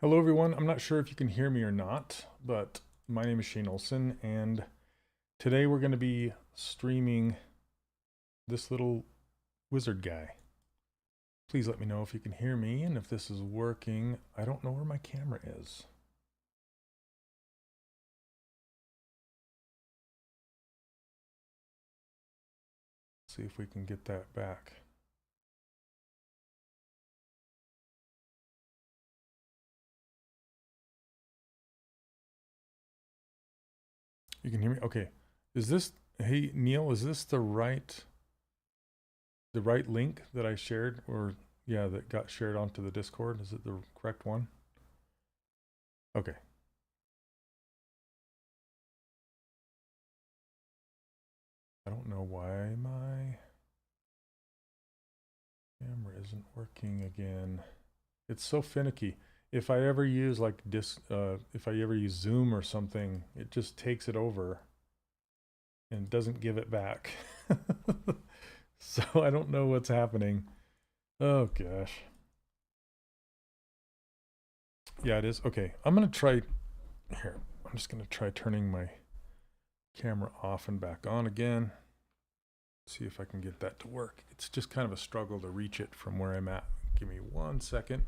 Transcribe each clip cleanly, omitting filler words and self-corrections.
Hello everyone, I'm not sure if you can hear me or not, but my name is Shane Olson, and today we're going to be streaming this little wizard guy. Please let me know if you can hear me and if this is working. I don't know where my camera is. See if we can get that back. You can hear me? Okay. Is this, hey Neil, is this the right link that I shared, or yeah, that got shared onto the Discord? Is it the correct one? Okay. I don't know why my camera isn't working again. It's so finicky. If I ever use like if I ever use Zoom or something, it just takes it over and doesn't give it back. So I don't know what's happening. Oh gosh. Yeah, it is. Okay, I'm gonna try here. I'm just gonna try turning my camera off and back on again. See if I can get that to work. It's just kind of a struggle to reach it from where I'm at. Give me 1 second.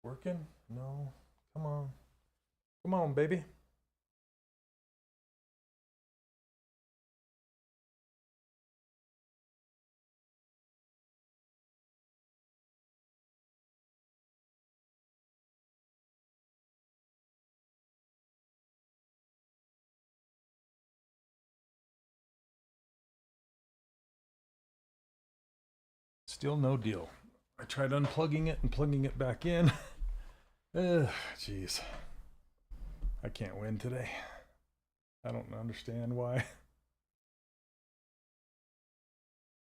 Working? No. Come on. Come on, baby. Still no deal. I tried unplugging it and plugging it back in. Ugh, jeez. I can't win today. I don't understand why.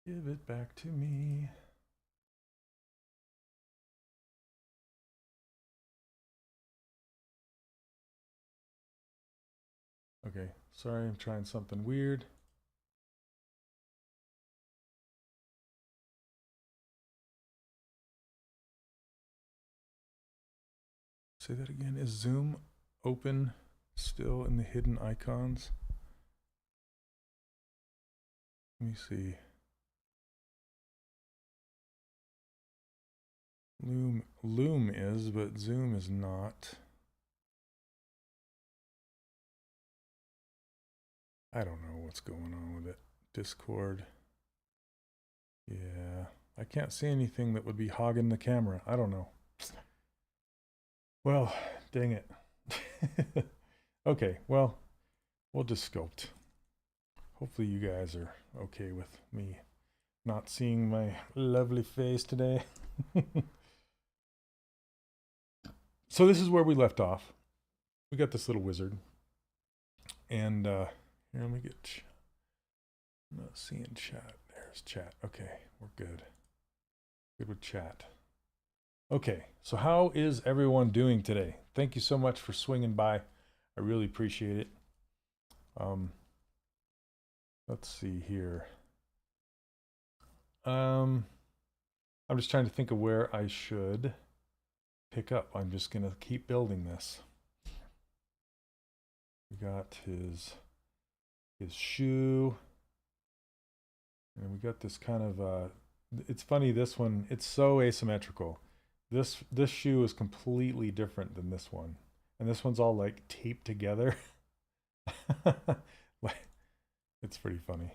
Give it back to me. Okay, sorry, I'm trying something weird. Say that again. Is Zoom open still in the hidden icons? Let me see. Loom is, but Zoom is not. I don't know what's going on with it. Discord. Yeah, I can't see anything that would be hogging the camera. I don't know. Well, dang it. Okay, well, we'll just sculpt. Hopefully you guys are okay with me not seeing my lovely face today. So this is where we left off. We got this little wizard. And here, let me get... I'm not seeing chat. There's chat. Okay, we're good. Good with chat. Okay, so how is everyone doing today? Thank you so much for swinging by. I really appreciate it. Let's see here. I'm just trying to think of where I should pick up. I'm just gonna keep building this. We got his shoe, and we got this kind of it's funny, this one, it's so asymmetrical. This shoe is completely different than this one, and this one's all like taped together. It's pretty funny.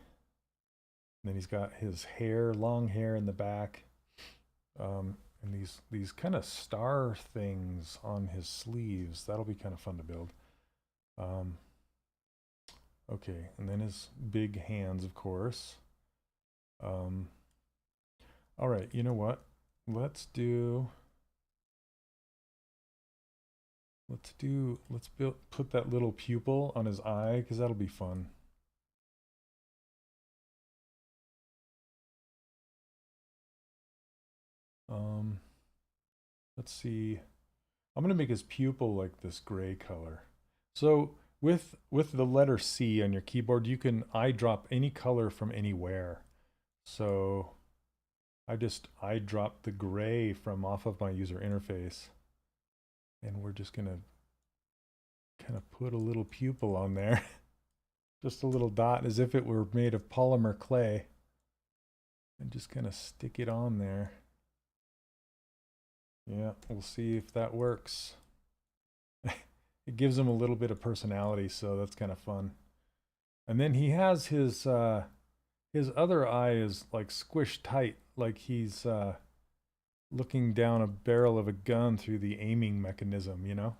And then he's got his hair, long hair in the back, and these kind of star things on his sleeves. That'll be kind of fun to build. Okay, and then his big hands, of course. All right, you know what? Let's put that little pupil on his eye, because that'll be fun. Let's see. I'm going to make his pupil like this gray color. So with the letter C on your keyboard, you can eyedrop any color from anywhere. So I eyedrop the gray from off of my user interface. And we're just going to kind of put a little pupil on there. Just a little dot as if it were made of polymer clay. And just kind of stick it on there. Yeah, we'll see if that works. It gives him a little bit of personality, so that's kind of fun. And then he has his other eye is like squished tight, like he's looking down a barrel of a gun through the aiming mechanism, you know?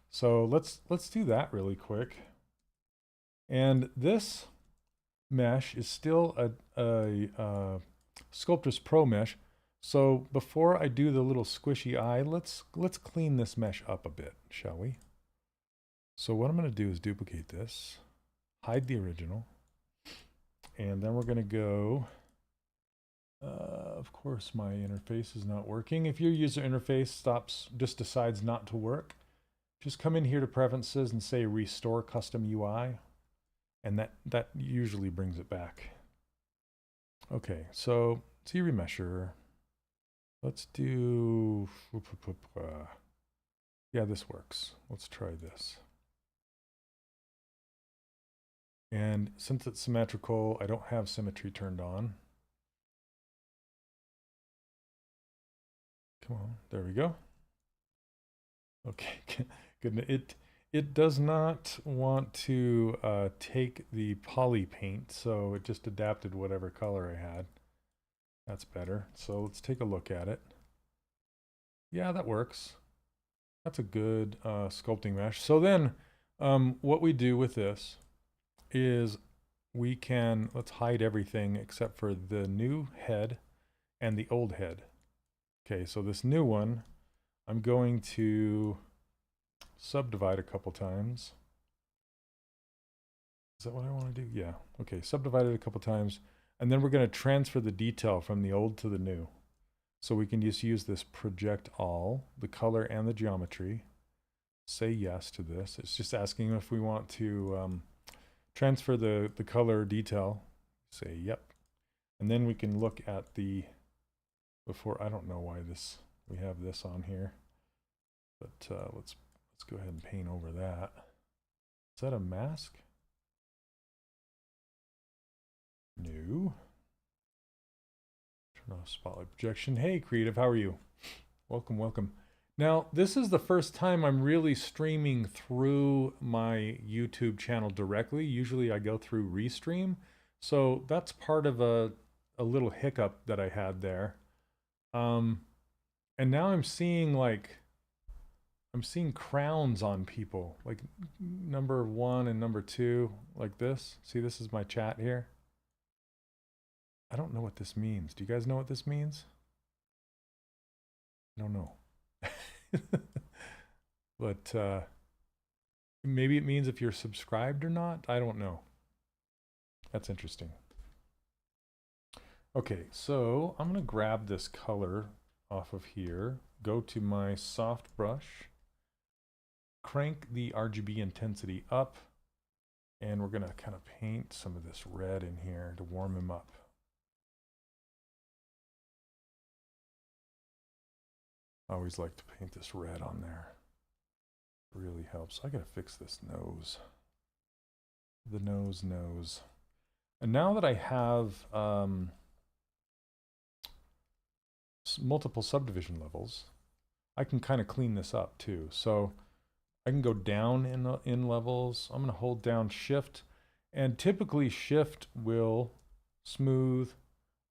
So let's do that really quick. And this mesh is still a Sculptress Pro mesh. So before I do the little squishy eye, let's clean this mesh up a bit, shall we? So what I'm going to do is duplicate this, hide the original, and then we're going to go, of course my interface is not working. If your user interface just decides not to work, just come in here to preferences and say restore custom UI, and that usually brings it back. Okay, so Z-remesher. Let's do, yeah, this works. Let's try this. And since it's symmetrical, I don't have symmetry turned on. Come on, there we go. Okay, good. It does not want to take the poly paint, so it just adapted whatever color I had. That's better. So let's take a look at it. Yeah, that works. That's a good sculpting mesh. So then what we do with this is let's hide everything except for the new head and the old head. Okay, so this new one, I'm going to subdivide a couple times. Is that what I want to do? Yeah. Okay, subdivide it a couple times. And then we're going to transfer the detail from the old to the new. So we can just use this project all, the color and the geometry. Say yes to this. It's just asking if we want to transfer the color detail. Say yep. And then we can look at I don't know why we have this on here. But let's go ahead and paint over that. Is that a mask? New. Turn off spotlight projection. Hey, creative, how are you? Welcome, welcome. Now, this is the first time I'm really streaming through my YouTube channel directly. Usually I go through Restream. So that's part of a little hiccup that I had there. And now I'm seeing crowns on people, like number 1 and number 2, like this. See, this is my chat here. I don't know what this means. Do you guys know what this means? I don't know. But maybe it means if you're subscribed or not. I don't know. That's interesting. Okay, so I'm going to grab this color off of here, go to my soft brush, crank the RGB intensity up, and we're going to kind of paint some of this red in here to warm him up. I always like to paint this red on there. It really helps. I gotta fix this nose. The nose. And now that I have multiple subdivision levels, I can kind of clean this up too. So I can go down in levels. I'm gonna hold down Shift, and typically Shift will smooth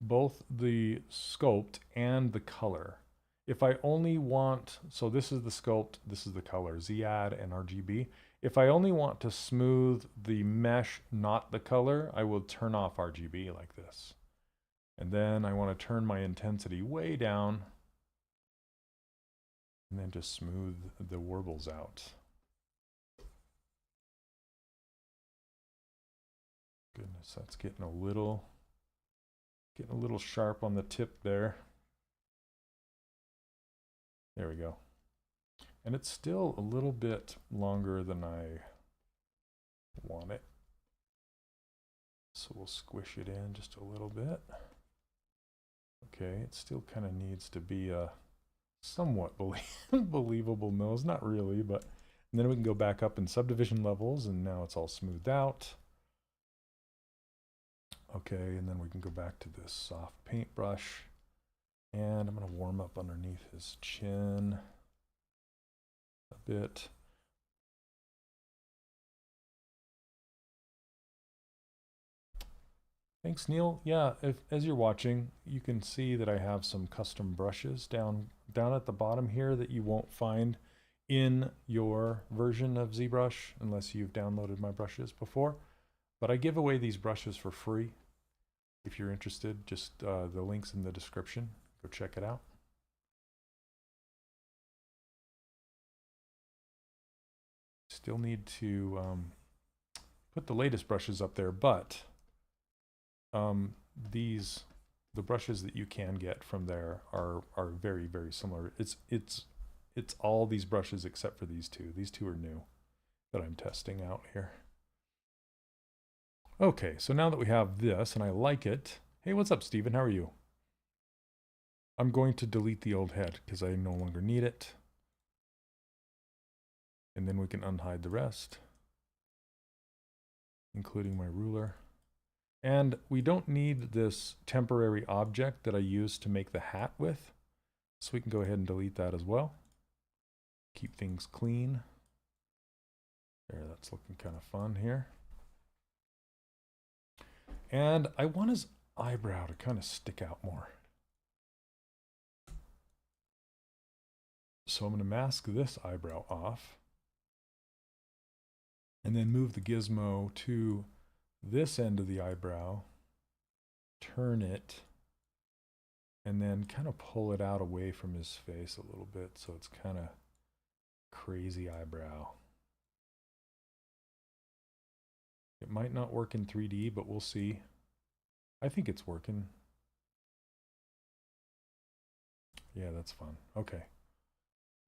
both the sculpt and the color. If I only want, so this is the sculpt, this is the color, Z-add and RGB. If I only want to smooth the mesh, not the color, I will turn off RGB like this. And then I want to turn my intensity way down. And then just smooth the warbles out. Goodness, that's getting a little sharp on the tip there. There we go. And it's still a little bit longer than I want it. So we'll squish it in just a little bit. Okay, it still kind of needs to be a somewhat believable nose. Not really, but and then we can go back up in subdivision levels, and now it's all smoothed out. Okay, and then we can go back to this soft paintbrush, and I'm going to warm up underneath his chin a bit. Thanks, Neil. Yeah, as you're watching, you can see that I have some custom brushes down at the bottom here that you won't find in your version of ZBrush unless you've downloaded my brushes before. But I give away these brushes for free. If you're interested, just the link's in the description. Go check it out. Still need to put the latest brushes up there, but the brushes that you can get from there are very, very similar. It's all these brushes except for these two. These two are new that I'm testing out here. Okay, so now that we have this and I like it, hey, what's up, Steven? How are you? I'm going to delete the old head because I no longer need it. And then we can unhide the rest, including my ruler. And we don't need this temporary object that I used to make the hat with. So we can go ahead and delete that as well. Keep things clean. There, that's looking kind of fun here. And I want his eyebrow to kind of stick out more. So I'm going to mask this eyebrow off. And then move the gizmo to this end of the eyebrow, turn it, and then kind of pull it out away from his face a little bit so it's kind of crazy eyebrow. It might not work in 3D, but we'll see. I think it's working. Yeah, that's fun. Okay.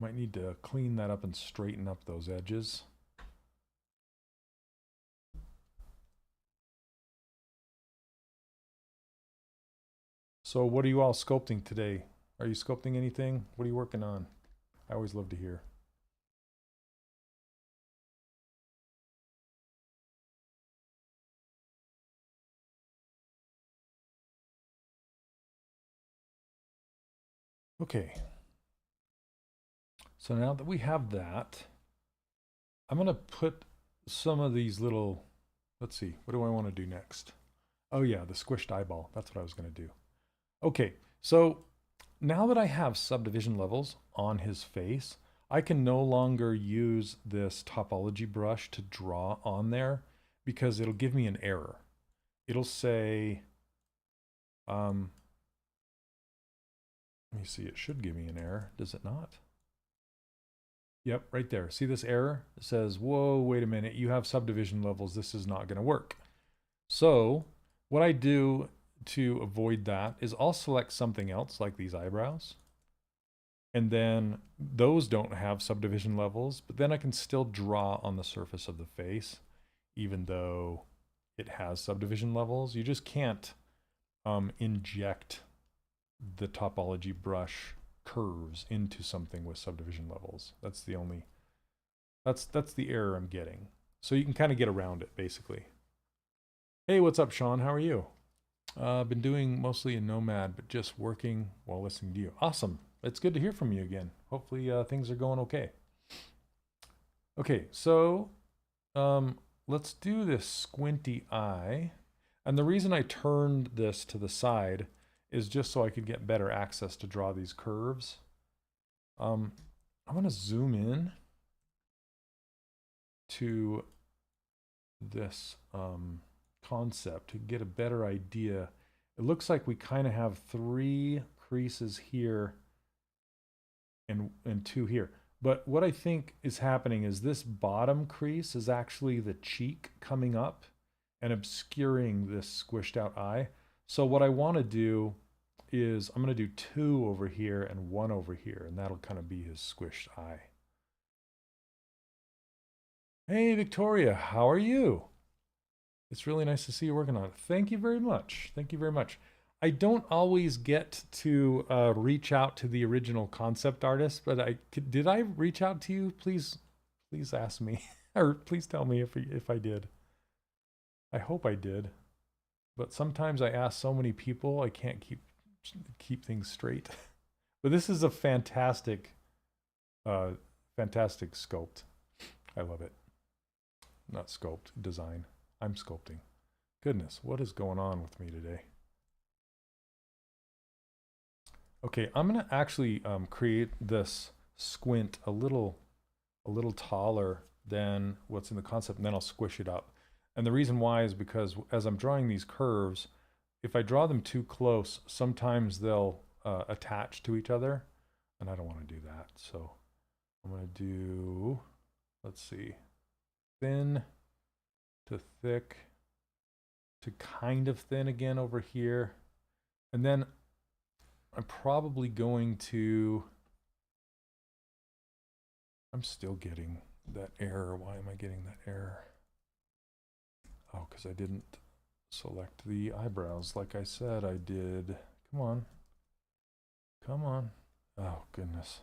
Might need to clean that up and straighten up those edges. So what are you all sculpting today? Are you sculpting anything? What are you working on? I always love to hear. Okay. So now that we have that, I'm going to put some of these little, let's see, what do I want to do next? Oh yeah, the squished eyeball. That's what I was going to do. Okay, so now that I have subdivision levels on his face, I can no longer use this topology brush to draw on there because it'll give me an error. It'll say, let me see, it should give me an error, does it not? Yep, right there. See this error? It says, whoa, wait a minute, you have subdivision levels, this is not going to work. So what I do to avoid that is I'll select something else like these eyebrows. And then those don't have subdivision levels, but then I can still draw on the surface of the face, even though it has subdivision levels. You just can't inject the topology brush curves into something with subdivision levels. That's the only, that's the error I'm getting. So you can kind of get around it basically. Hey, what's up, Sean? How are you? I've been doing mostly in Nomad, but just working while listening to you. Awesome. It's good to hear from you again. Hopefully things are going okay. Okay, so let's do this squinty eye. And the reason I turned this to the side is just so I could get better access to draw these curves. I'm going to zoom in to this concept to get a better idea. It looks like we kind of have 3 creases here and 2 here. But what I think is happening is this bottom crease is actually the cheek coming up and obscuring this squished out eye. So what I want to do is I'm going to do 2 over here and 1 over here, and that'll kind of be his squished eye. Hey, Victoria, how are you? It's really nice to see you working on it. Thank you very much. Thank you very much. I don't always get to reach out to the original concept artist, but did I reach out to you? Please ask me, or please tell me if I did. I hope I did, but sometimes I ask so many people I can't keep things straight. But this is a uh, fantastic sculpt. I love it. Not sculpt, design. I'm sculpting. Goodness, what is going on with me today? Okay, I'm gonna actually create this squint a little taller than what's in the concept, and then I'll squish it up. And the reason why is because as I'm drawing these curves, if I draw them too close, sometimes they'll attach to each other, and I don't want to do that. So I'm gonna do, let's see, thin to thick to kind of thin again over here. And then I'm probably going to, I'm still getting that error. Why am I getting that error? Oh, because I didn't select the eyebrows like I said I did. Come on. Come on. Oh, goodness.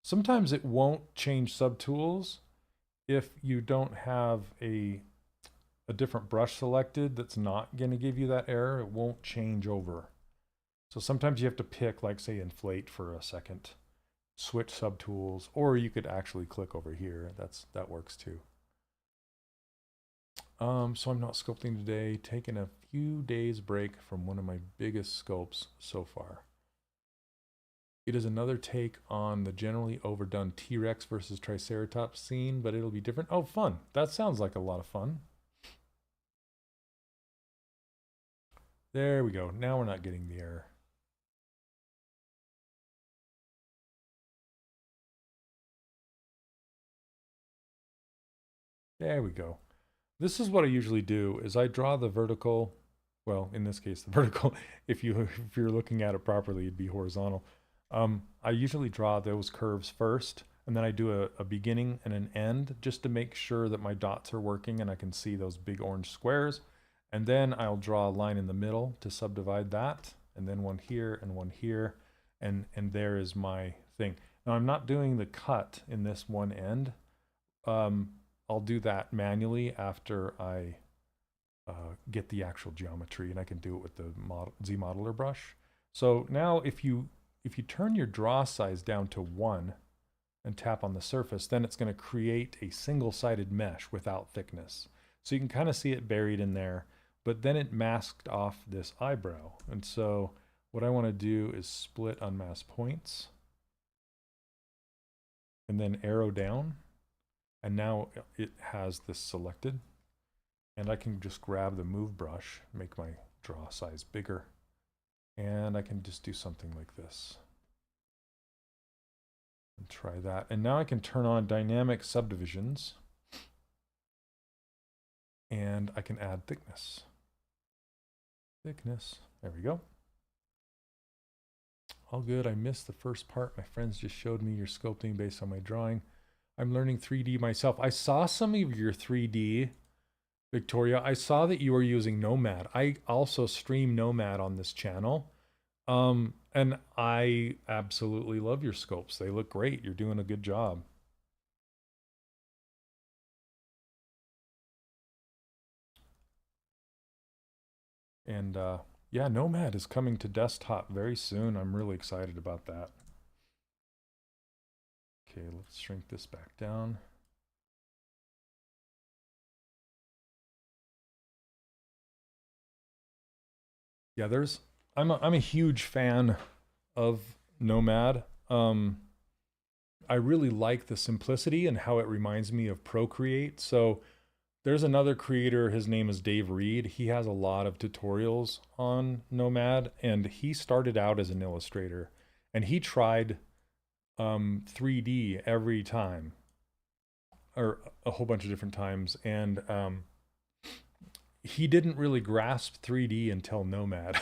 Sometimes it won't change subtools if you don't have a different brush selected that's not going to give you that error. It won't change over. So sometimes you have to pick, like say inflate for a second, switch subtools, or you could actually click over here. That works too. So I'm not sculpting today, taking a few days break from one of my biggest sculpts so far. It is another take on the generally overdone T-Rex versus Triceratops scene, but it'll be different. Oh, fun. That sounds like a lot of fun. There we go. Now we're not getting the error. There we go. This is what I usually do is I draw the vertical, well, in this case, the vertical, if you're looking at it properly, it'd be horizontal. I usually draw those curves first, and then I do a beginning and an end just to make sure that my dots are working and I can see those big orange squares. And then I'll draw a line in the middle to subdivide that, and then one here and one here, and there is my thing. Now I'm not doing the cut in this one end. I'll do that manually after I get the actual geometry, and I can do it with the ZModeler brush. So now if you turn your draw size down to 1 and tap on the surface, then it's going to create a single-sided mesh without thickness. So you can kind of see it buried in there, but then it masked off this eyebrow. And so what I want to do is split unmasked points and then arrow down. And now it has this selected, and I can just grab the move brush, make my draw size bigger, and I can just do something like this and try that. And now I can turn on dynamic subdivisions, and I can add thickness. There we go. All good. I missed the first part. My friends just showed me your sculpting based on my drawing. I'm learning 3D myself. I saw some of your 3D, Victoria. I saw that you were using Nomad. I also stream Nomad on this channel. And I absolutely love your sculpts. They look great. You're doing a good job. And yeah, Nomad is coming to desktop very soon. I'm really excited about that. Okay, let's shrink this back down. Yeah, I'm a huge fan of Nomad. I really like the simplicity and how it reminds me of Procreate. So there's another creator, his name is Dave Reed. He has a lot of tutorials on Nomad, and he started out as an illustrator, and he tried 3D every time, or a whole bunch of different times, and he didn't really grasp 3D until Nomad,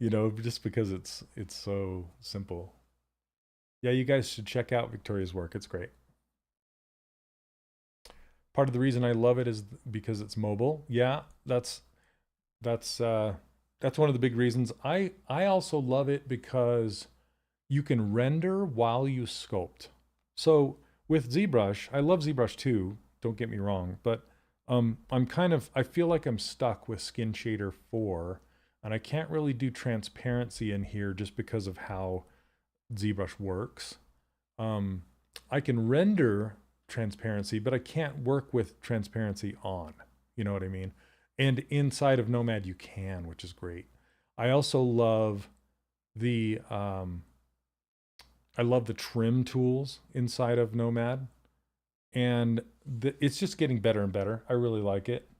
you know, just because it's so simple. Yeah, you guys should check out Victoria's work. It's great. part of the reason I love it is because it's mobile. Yeah, that's one of the big reasons. I also love it because you can render while you sculpt. So with ZBrush, I love ZBrush too, don't get me wrong, but I feel like I'm stuck with Skin Shader 4, and I can't really do transparency in here just because of how ZBrush works. I can render transparency, but I can't work with transparency on, you know what I mean? And inside of Nomad you can, which is great. I also love the trim tools inside of Nomad, and it's just getting better and better. I really like it.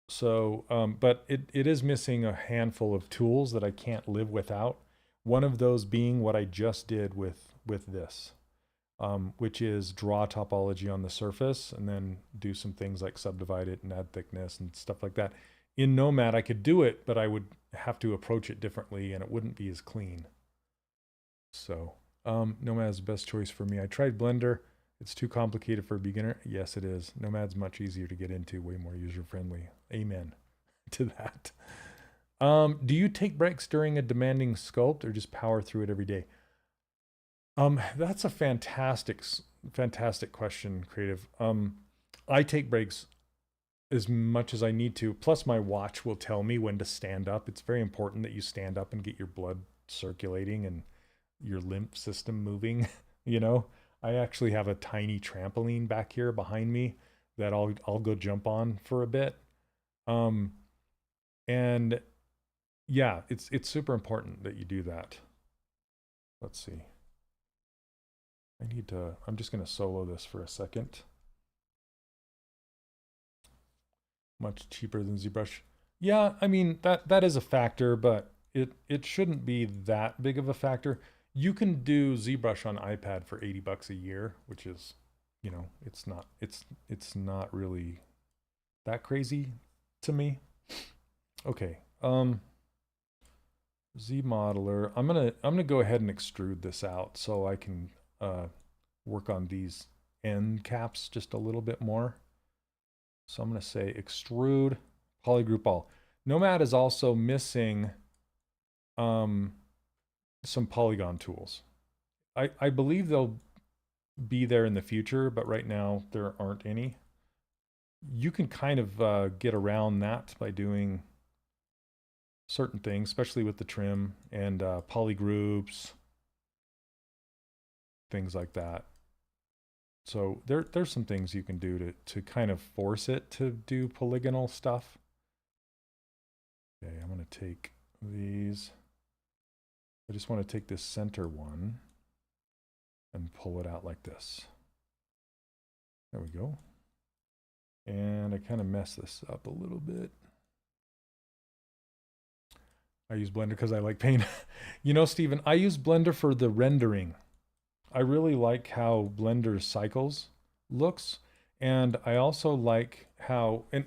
So, but it is missing a handful of tools that I can't live without. One of those being what I just did with this, which is draw topology on the surface and then do some things like subdivide it and add thickness and stuff like that. In Nomad, I could do it, but I would have to approach it differently and it wouldn't be as clean. So Nomad is the best choice for me. I tried Blender. It's too complicated for a beginner. Yes, it is. Nomad's much easier to get into, way more user-friendly. Amen to that. Do you take breaks during a demanding sculpt or just power through it every day? That's a fantastic question, Creative. I take breaks as much as I need to. Plus my watch will tell me when to stand up. It's very important that you stand up and get your blood circulating and your lymph system moving, you know? I actually have a tiny trampoline back here behind me that I'll go jump on for a bit. And yeah, it's super important that you do that. Let's see. I'm just going to solo this for a second. Much cheaper than ZBrush. Yeah, I mean, that is a factor, but it shouldn't be that big of a factor. You can do ZBrush on iPad for $80 a year, which is, you know, it's not really that crazy to me. Okay. ZModeler. I'm gonna go ahead and extrude this out so I can work on these end caps just a little bit more. So I'm gonna say extrude, polygroup all. Nomad is also missing some polygon tools. I believe they'll be there in the future, but right now there aren't any. You can kind of get around that by doing certain things, especially with the trim and polygroups, things like that. So there's some things you can do to kind of force it to do polygonal stuff. Okay, I'm going to take these. I just want to take this center one and pull it out like this. There we go. And I kind of mess this up a little bit. I use Blender because I like paint. You know, Steven, I use Blender for the rendering. I really like how Blender cycles looks. And I also like how, and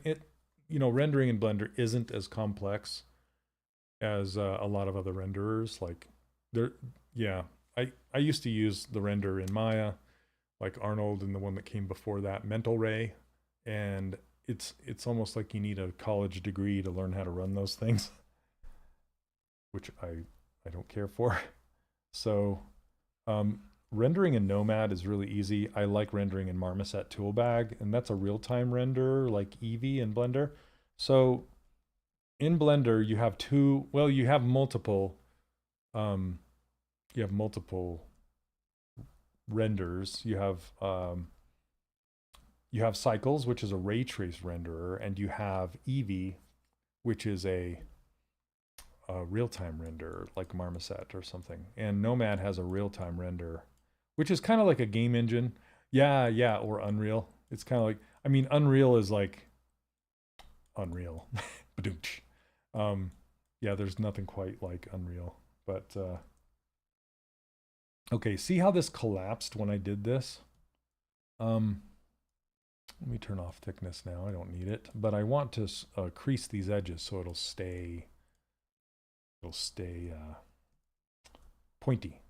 you know, rendering in Blender isn't as complex as a lot of other renderers. Like I used to use the render in Maya, like Arnold and the one that came before that, Mental Ray, and it's almost like you need a college degree to learn how to run those things, which I don't care for. So rendering in Nomad is really easy. I like rendering in Marmoset Toolbag, and that's a real-time render like Eevee in Blender. So in Blender, you have multiple renders. You have Cycles, which is a ray trace renderer, and you have Eevee, which is a real-time render like Marmoset or something. And Nomad has a real-time render, which is kind of like a game engine. Yeah, or Unreal. It's kind of like, I mean, Unreal is like Unreal. Yeah, there's nothing quite like Unreal, but okay, see how this collapsed when I did this? Let me turn off thickness now. I don't need it, but I want to crease these edges so it'll stay pointy.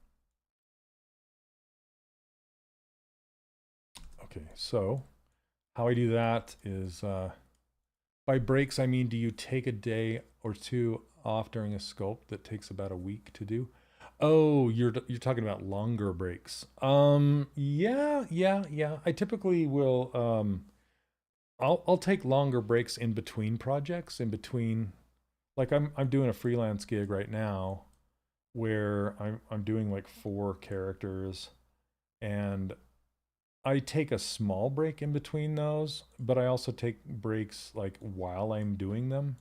Okay, so how I do that is by breaks, I mean, do you take a day or two off during a sculpt that takes about a week to do? Oh, you're talking about longer breaks. Yeah. I typically will I'll take longer breaks in between projects, in between, like I'm doing a freelance gig right now where I'm doing like 4 characters, and I take a small break in between those, but I also take breaks like while I'm doing them.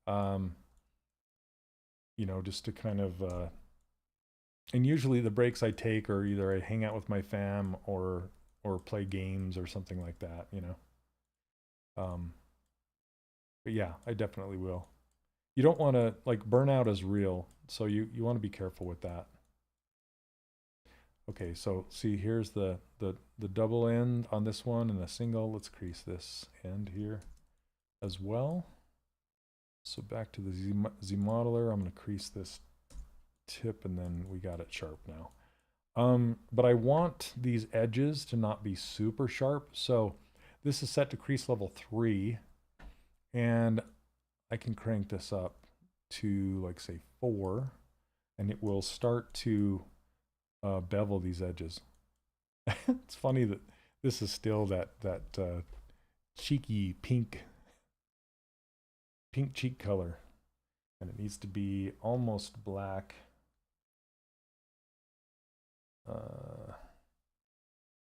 Um, just to kind of and usually the breaks I take are either I hang out with my fam or play games or something like that. Um, but yeah, I definitely will. You don't want to, like, burnout is real, so you want to be careful with that. Okay, so see, here's the double end on this one and a single. Let's crease this end here as well. So back to the Z modeler, I'm going to crease this tip, and then we got it sharp now. But I want these edges to not be super sharp, so this is set to crease level 3, and I can crank this up to, like, say 4, and it will start to bevel these edges. It's funny that this is still that cheeky pink cheek color, and it needs to be almost black.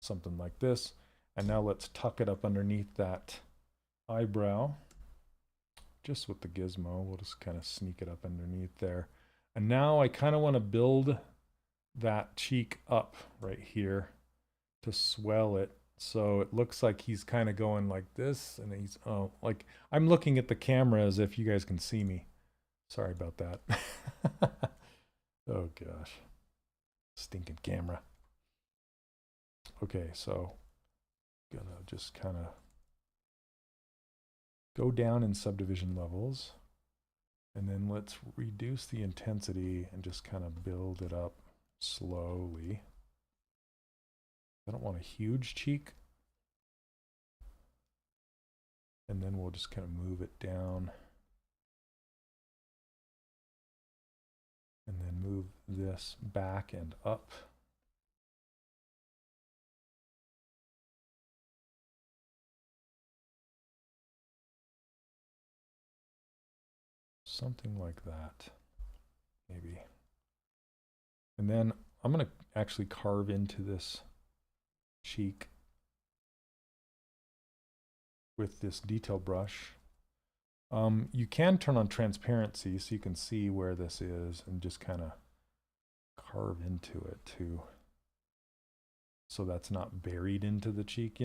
Something like this. And now let's tuck it up underneath that eyebrow, just with the gizmo. We'll just kind of sneak it up underneath there. And now I kind of want to build that cheek up right here to swell it, so it looks like he's kind of going like this, and he's, oh, like, I'm looking at the camera as if you guys can see me. Sorry about that. Oh gosh, stinking camera. Okay, so gonna just kind of go down in subdivision levels, and then let's reduce the intensity and just kind of build it up slowly. I don't want a huge cheek. And then we'll just kind of move it down. And then move this back and up. Something like that, maybe. And then I'm going to actually carve into this cheek with this detail brush. You can turn on transparency so you can see where this is and just kind of carve into it too, so that's not buried into the cheek,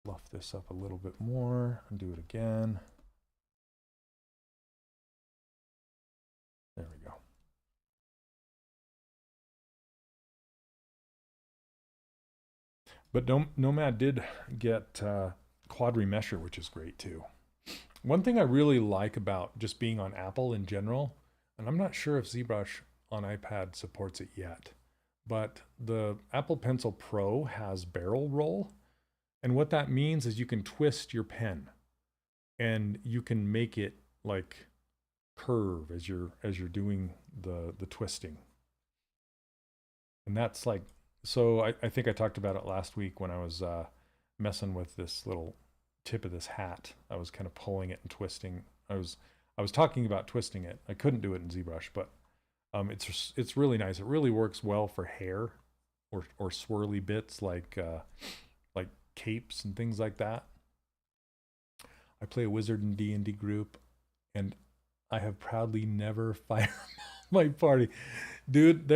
Fluff this up a little bit more and do it again. There we go. But Nomad did get quad remesher, which is great too. One thing I really like about just being on Apple in general, and I'm not sure if ZBrush on iPad supports it yet, but the Apple Pencil Pro has barrel roll. And what that means is you can twist your pen and you can make it like curve as you're doing the twisting. And that's like, so I think I talked about it last week when I was messing with this little tip of this hat. I was kind of pulling it and twisting. I was talking about twisting it. I couldn't do it in ZBrush, but it's really nice. It really works well for hair or swirly bits like capes and things like that. I play a wizard in D&D group, and I have proudly never fired my party. Dude,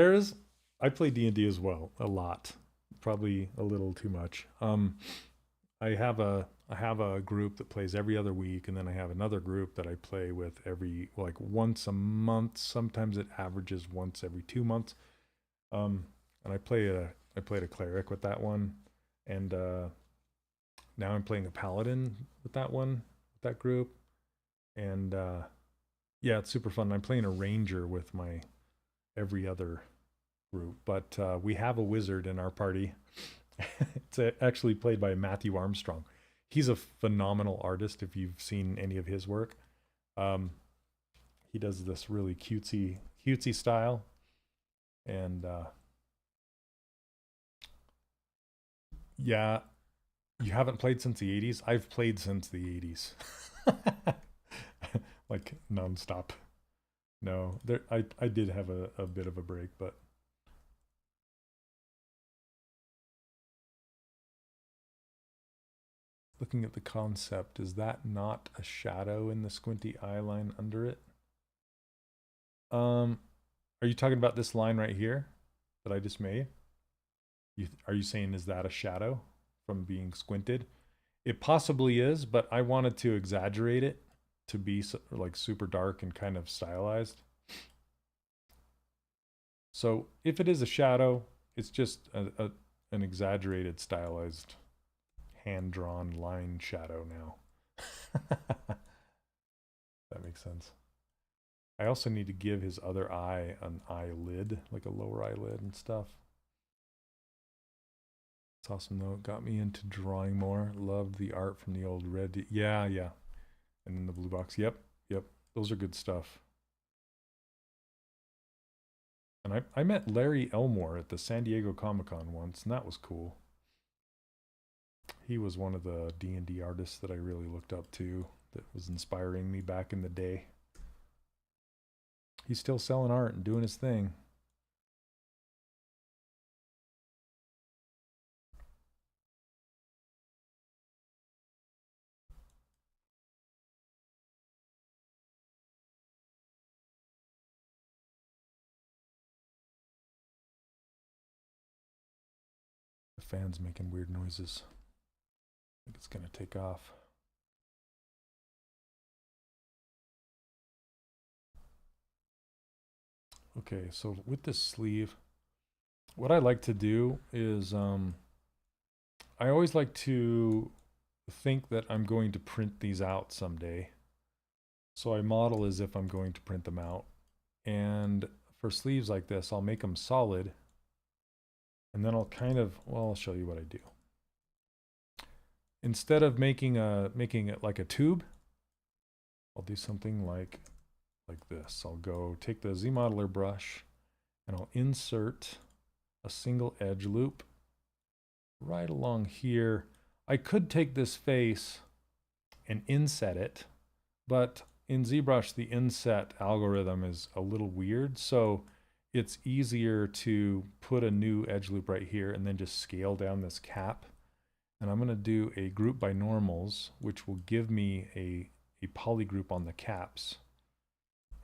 I play D&D as well, a lot. Probably a little too much. I have a group that plays every other week, and then I have another group that I play with once a month. Sometimes it averages once every 2 months. And I played a cleric with that one, and now I'm playing a paladin with that group, and yeah, it's super fun. I'm playing a ranger with my every other group, but we have a wizard in our party. It's actually played by Matthew Armstrong. He's a phenomenal artist if you've seen any of his work. He does this really cutesy style, and yeah, you haven't played since the 80s? I've played since the 80s. Like nonstop. No, I did have a bit of a break, but looking at the concept, is that not a shadow in the squinty eye line under it? Are you talking about this line right here that I just made? Are you saying, is that a shadow from being squinted? It possibly is, but I wanted to exaggerate it to be like super dark and kind of stylized. So if it is a shadow, it's just an exaggerated, stylized, hand-drawn line shadow now. That makes sense. I also need to give his other eye an eyelid, like a lower eyelid and stuff. It's awesome though. It got me into drawing more. Loved the art from the old red. Yeah. And then the blue box. Yep. Those are good stuff. And I met Larry Elmore at the San Diego Comic-Con once, and that was cool. He was one of the D&D artists that I really looked up to, that was inspiring me back in the day. He's still selling art and doing his thing. The fan's making weird noises. I think it's gonna take off. Okay, so with this sleeve, what I like to do is I always like to think that I'm going to print these out someday. So I model as if I'm going to print them out. And for sleeves like this, I'll make them solid. And then I'll kind of, well, I'll show you what I do. Instead of making it like a tube, I'll do something like this. I'll go take the ZModeler brush and I'll insert a single edge loop right along here. I could take this face and inset it, but in ZBrush, the inset algorithm is a little weird. So it's easier to put a new edge loop right here and then just scale down this cap. And I'm going to do a group by normals, which will give me a poly group on the caps,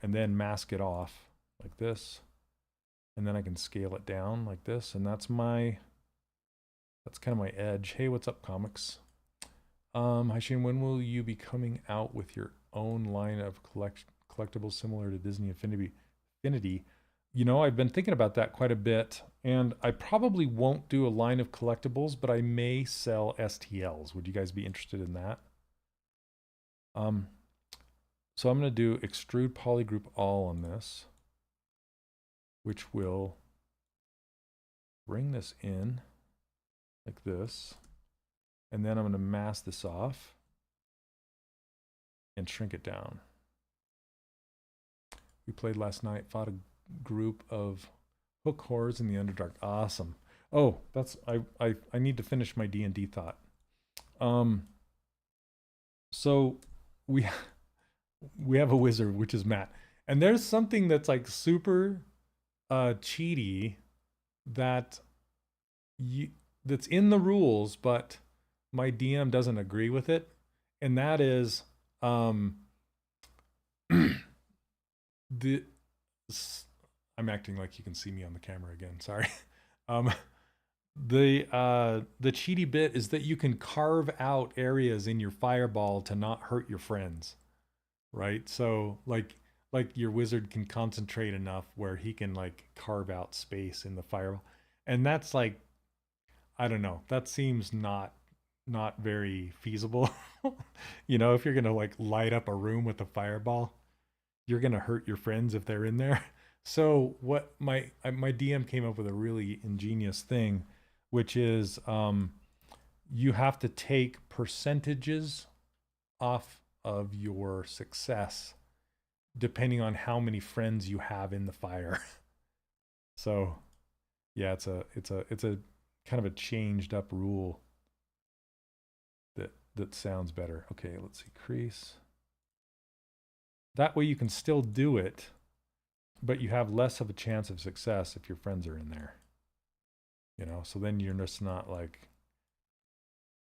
and then mask it off like this. And then I can scale it down like this. And that's kind of my edge. Hey, what's up, comics? Hi Shane, when will you be coming out with your own line of collectibles similar to Disney Infinity? You know, I've been thinking about that quite a bit, and I probably won't do a line of collectibles, but I may sell STLs. Would you guys be interested in that? So I'm going to do extrude polygroup all on this, which will bring this in like this. And then I'm going to mask this off and shrink it down. We played last night, fought a group of hook horrors in the Underdark. Awesome. Oh, that's I need to finish my D&D thought. So we have a wizard, which is Matt. And there's something that's like super cheaty that's in the rules, but my DM doesn't agree with it. And that is I'm acting like you can see me on the camera again, sorry. The cheaty bit is that you can carve out areas in your fireball to not hurt your friends, right? So like your wizard can concentrate enough where he can like carve out space in the fireball. And that's like, I don't know, that seems not very feasible. You know, if you're gonna like light up a room with a fireball, you're gonna hurt your friends if they're in there. So what my DM came up with a really ingenious thing, which is you have to take percentages off of your success depending on how many friends you have in the fire. So yeah, it's a kind of a changed up rule that sounds better. Okay, let's see, crease. That way you can still do it, but you have less of a chance of success if your friends are in there. You know, so then you're just not like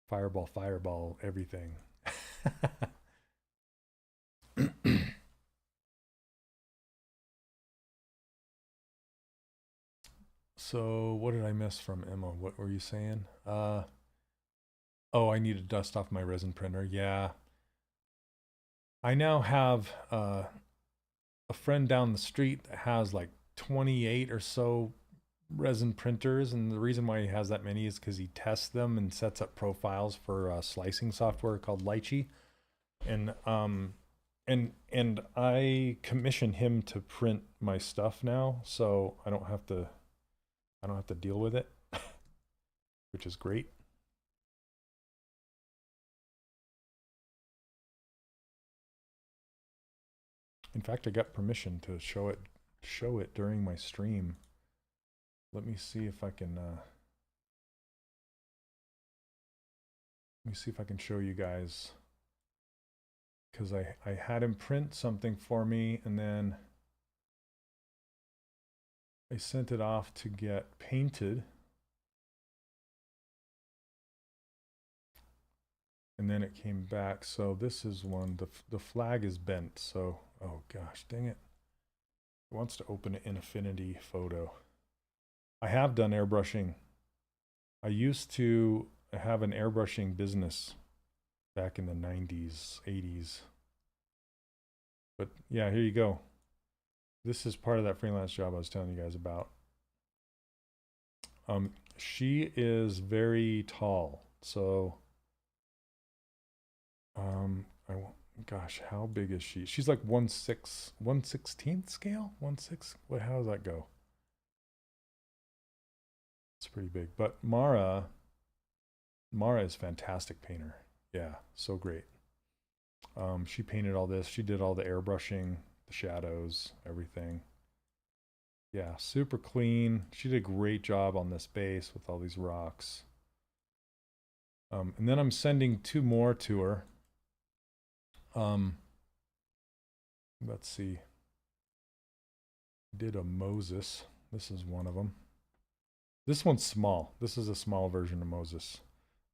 fireball everything. So what did I miss from Emma? What were you saying? Oh, I need to dust off my resin printer. Yeah. I now have a friend down the street that has like 28 or so resin printers, and the reason why he has that many is because he tests them and sets up profiles for slicing software called Lychee, and I commission him to print my stuff now, so I don't have to deal with it, which is great. In fact, I got permission to show it during my stream. Let me see if I can show you guys, because I had him print something for me, and then I sent it off to get painted, and then it came back. So this is one. The flag is bent, so oh gosh dang it, it wants to open it in Affinity Photo. I have done airbrushing. I used to have an airbrushing business back in the 90s, 80s. But yeah, here you go. This is part of that freelance job I was telling you guys about. She is very tall, so gosh, how big is she? She's like 1/16th scale? 1/6? What, how does that go? It's pretty big. But Mara is fantastic painter. Yeah, so great. She painted all this. She did all the airbrushing, the shadows, everything. Yeah, super clean. She did a great job on this base with all these rocks. And then I'm sending 2 more to her. Let's see. Did a Moses. This is one of them. This one's small. This is a small version of Moses.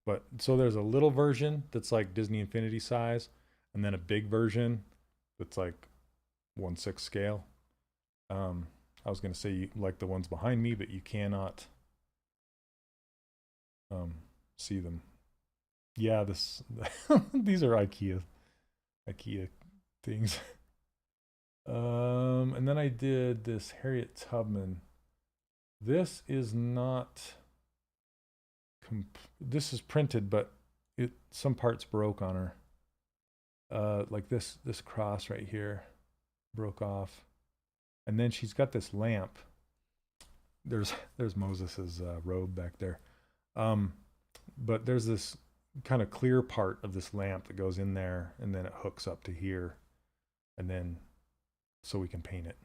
But so there's a little version that's like Disney Infinity size, and then a big version that's like 1/6 scale. I was going to say like the ones behind me, but you cannot see them. Yeah, this these are IKEA things. And then I did this Harriet Tubman. This is not this is printed, but some parts broke on her. Like this cross right here broke off. And then she's got this lamp. There's Moses's robe back there. But there's this kind of clear part of this lamp that goes in there, and then it hooks up to here, and then so we can paint it.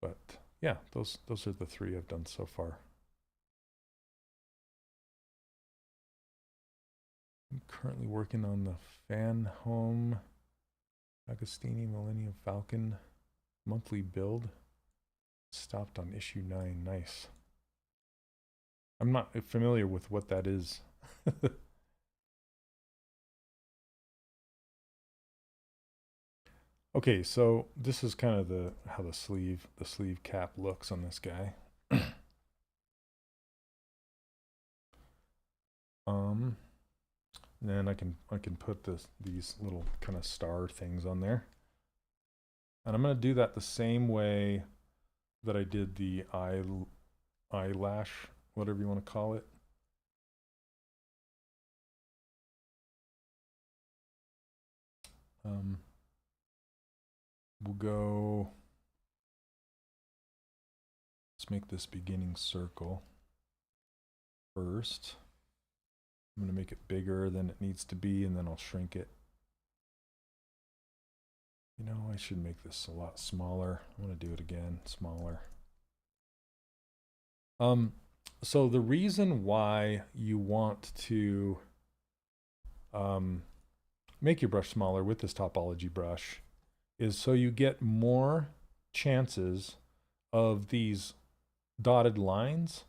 But yeah, those are the 3 I've done so far. I'm currently working on the Fan Home Agostini Millennium Falcon monthly build. Stopped on issue 9. Nice. I'm not familiar with what that is. Okay, so this is kind of how the sleeve cap looks on this guy. Then I can put these little kind of star things on there. And I'm going to do that the same way that I did the eyelash, whatever you want to call it. We'll go make this beginning circle first. I'm going to make it bigger than it needs to be, and then I'll shrink it. You know, I should make this a lot smaller. I'm going to do it again, smaller. So the reason why you want to make your brush smaller with this topology brush is so you get more chances of these dotted lines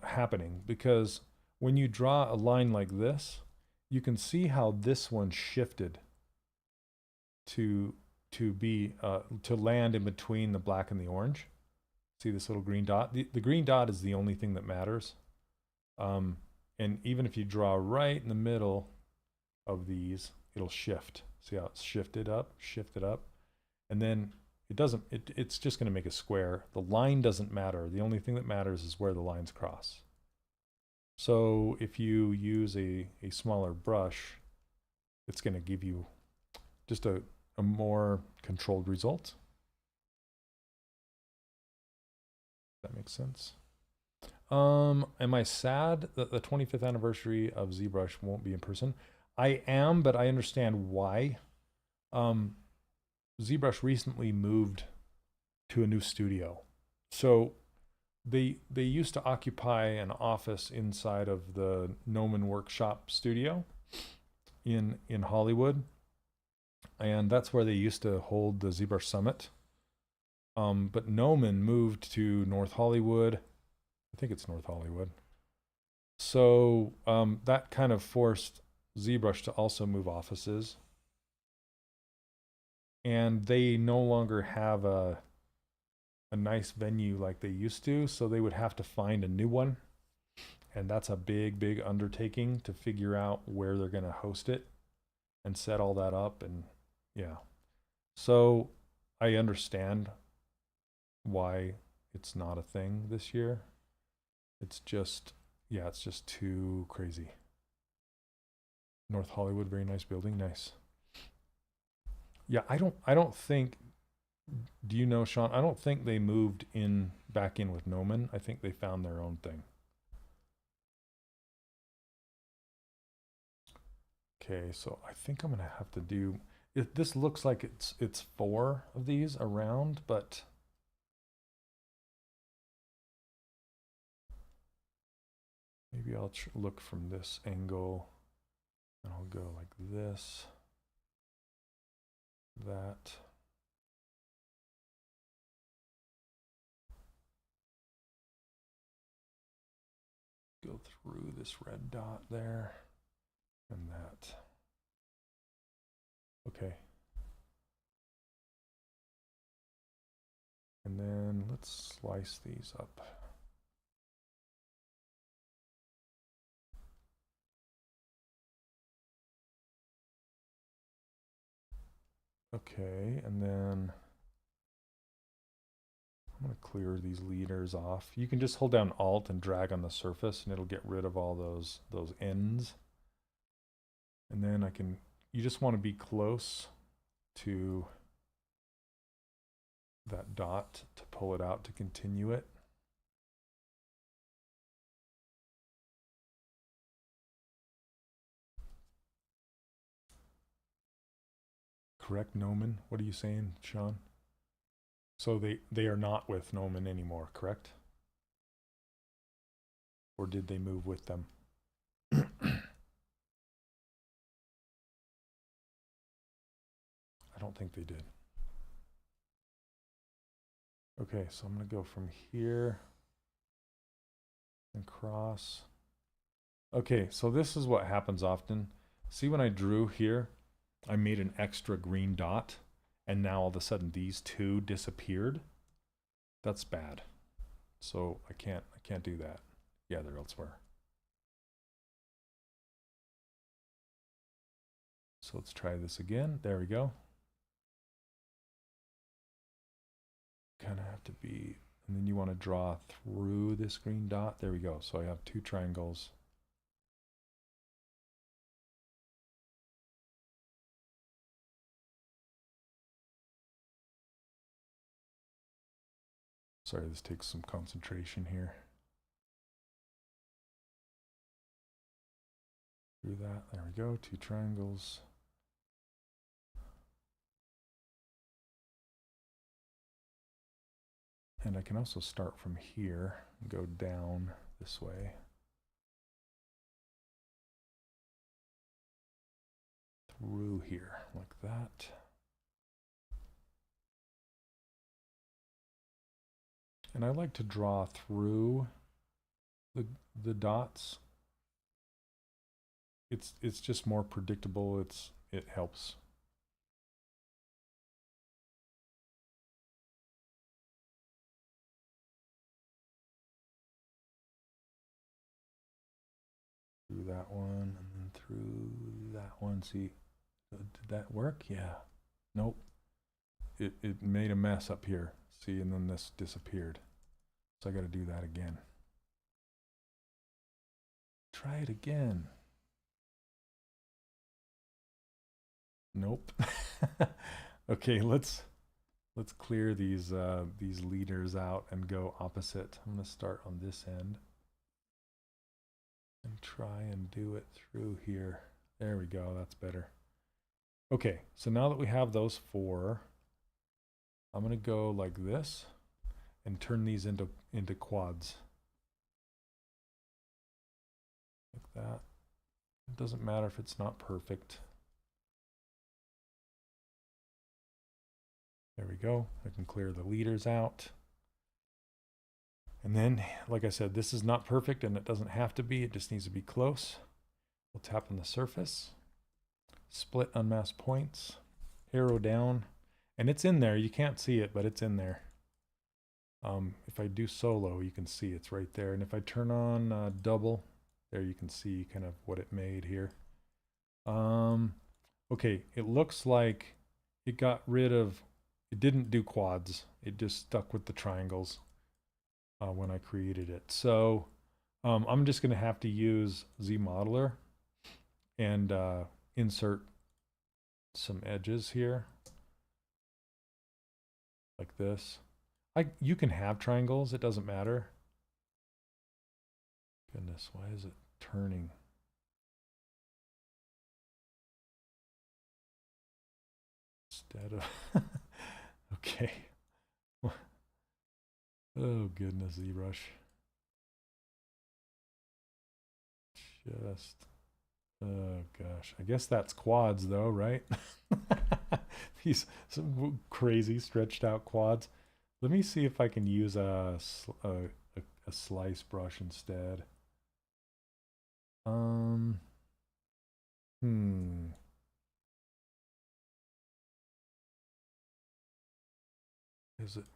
happening, because when you draw a line like this, you can see how this one shifted to land in between the black and the orange. See this little green dot? The green dot is the only thing that matters. And even if you draw right in the middle of these, it'll shift. See how it's shifted up, and then it's just going to make a square. The line doesn't matter. The only thing that matters is where the lines cross. So if you use a smaller brush, it's going to give you just a more controlled result. That makes sense. Am I sad that the 25th anniversary of ZBrush won't be in person? I am, but I understand why. ZBrush recently moved to a new studio. So they used to occupy an office inside of the Nomad Workshop studio in Hollywood. And that's where they used to hold the ZBrush Summit. But Nomad moved to North Hollywood. I think it's North Hollywood. So that kind of forced ZBrush to also move offices. And they no longer have a nice venue like they used to, so they would have to find a new one. And that's a big, big undertaking to figure out where they're going to host it and set all that up. And yeah, so I understand why it's not a thing this year. It's just, yeah, it's just too crazy. North Hollywood, very nice building, nice. Yeah, I don't think, do you know, Sean? I don't think they moved back in with Nomad. I think they found their own thing. Okay, so I think I'm gonna have to do it. This looks like it's 4 of these around, but maybe I'll look from this angle, and I'll go like this, that. Go through this red dot there, and that. Okay. And then let's slice these up. Okay, and then I'm going to clear these leaders off. You can just hold down Alt and drag on the surface, and it'll get rid of all those ends. And then you just want to be close to that dot to pull it out to continue it. Correct, Nomad? What are you saying, Sean? So they are not with Nomad anymore, correct? Or did they move with them? I don't think they did. Okay, so I'm going to go from here and cross. Okay, so this is what happens often. See, when I drew here, I made an extra green dot, and now all of a sudden these 2 disappeared. That's bad. So I can't do that. Yeah, they're elsewhere. So let's try this again. There we go. Kind of have to be, and then you want to draw through this green dot. There we go. So I have 2 triangles. Sorry, this takes some concentration here. Through that, there we go, 2 triangles. And I can also start from here and go down this way. Through here, like that. And I like to draw through the dots. It's just more predictable. It helps. Through that one and then through that one. See, did that work? Yeah. Nope. It made a mess up here. See, and then this disappeared. So I got to do that again. Try it again. Nope. Okay, let's clear these leaders out and go opposite. I'm going to start on this end and try and do it through here. There we go. That's better. Okay, so now that we have those 4, I'm going to go like this and turn these into quads. Like that. It doesn't matter if it's not perfect. There we go. I can clear the leaders out. And then, like I said, this is not perfect and it doesn't have to be. It just needs to be close. We'll tap on the surface. Split unmasked points. Arrow down. And it's in there. You can't see it, but it's in there. If I do solo, you can see it's right there. And if I turn on double, there you can see kind of what it made here. Okay, it looks like it got rid of, it didn't do quads. It just stuck with the triangles when I created it. So I'm just going to have to use ZModeler and insert some edges here. Like this. You can have triangles, it doesn't matter. Goodness, why is it turning? Instead of okay. Oh goodness, ZBrush. Just oh gosh. I guess that's quads though, right? These some crazy stretched out quads. Let me see if I can use a slice brush instead.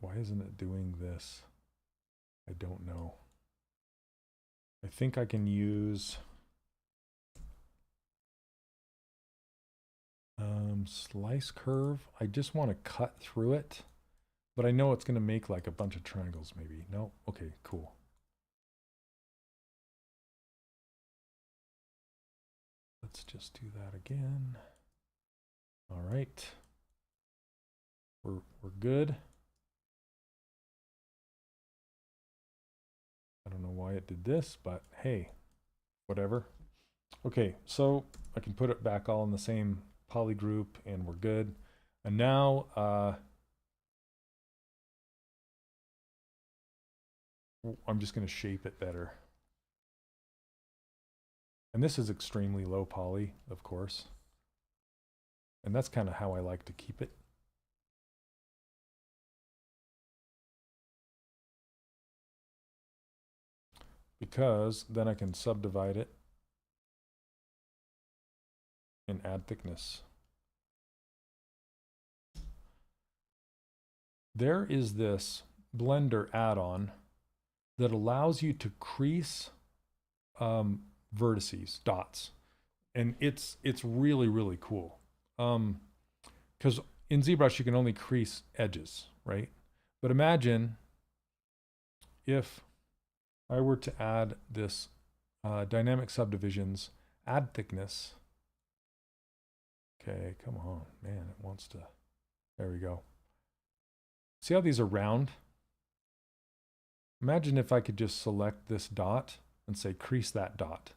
Why isn't it doing this? I don't know. I think I can use slice curve. I just want to cut through it, but I know it's going to make like a bunch of triangles maybe. No? Okay, cool. Let's just do that again. All right. We're good. I don't know why it did this, but hey, whatever. Okay, so I can put it back all in the same poly group and we're good. And now I'm just going to shape it better. And this is extremely low poly, of course. And that's kind of how I like to keep it. Because then I can subdivide it and add thickness. There is this Blender add-on that allows you to crease vertices, dots, and it's really, really cool. Because in ZBrush you can only crease edges, right? But imagine if I were to add this dynamic subdivisions, add thickness. Okay, come on, man, it wants to. There we go. See how these are round? Imagine if I could just select this dot and say crease that dot,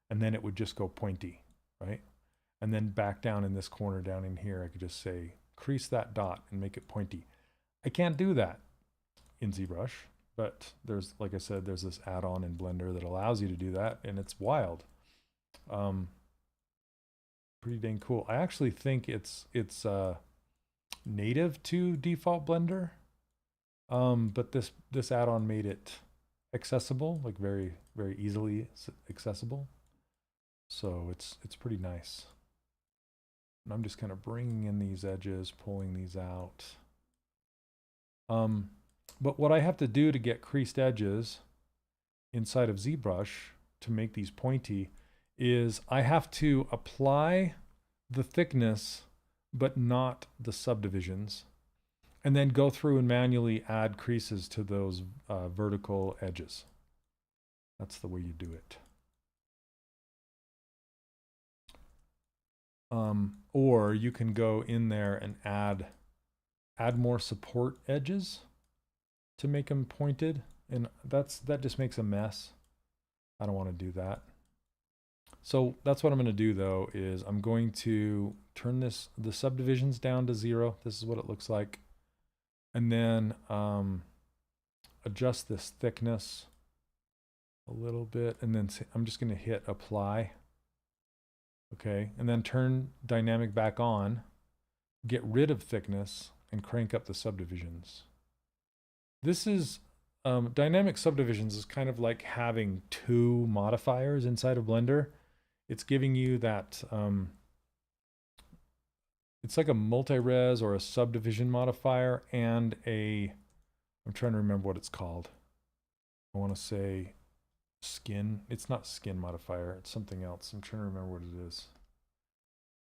and then it would just go pointy, right? And then back down in this corner down in here, I could just say crease that dot and make it pointy. I can't do that in ZBrush, but there's, like I said, there's this add-on in Blender that allows you to do that, and it's wild. Pretty dang cool. I actually think it's native to default Blender, but this add-on made it accessible, like very easily accessible. So it's pretty nice. And I'm just kind of bringing in these edges, pulling these out. But what I have to do to get creased edges inside of ZBrush to make these pointy is I have to apply the thickness but not the subdivisions, and then go through and manually add creases to those vertical edges. That's the way you do it. Or you can go in there and add more support edges to make them pointed, and that just makes a mess. I don't want to do that. So that's what I'm going to do though, is I'm going to turn the subdivisions down to 0. This is what it looks like. And then adjust this thickness a little bit, and then I'm just going to hit apply. Okay, and then turn dynamic back on, get rid of thickness, and crank up the subdivisions. This is dynamic subdivisions is kind of like having 2 modifiers inside of Blender. It's giving you that it's like a multi-res or a subdivision modifier and I'm trying to remember what it's called. I want to say skin. It's not skin modifier, it's something else. I'm trying to remember what it is.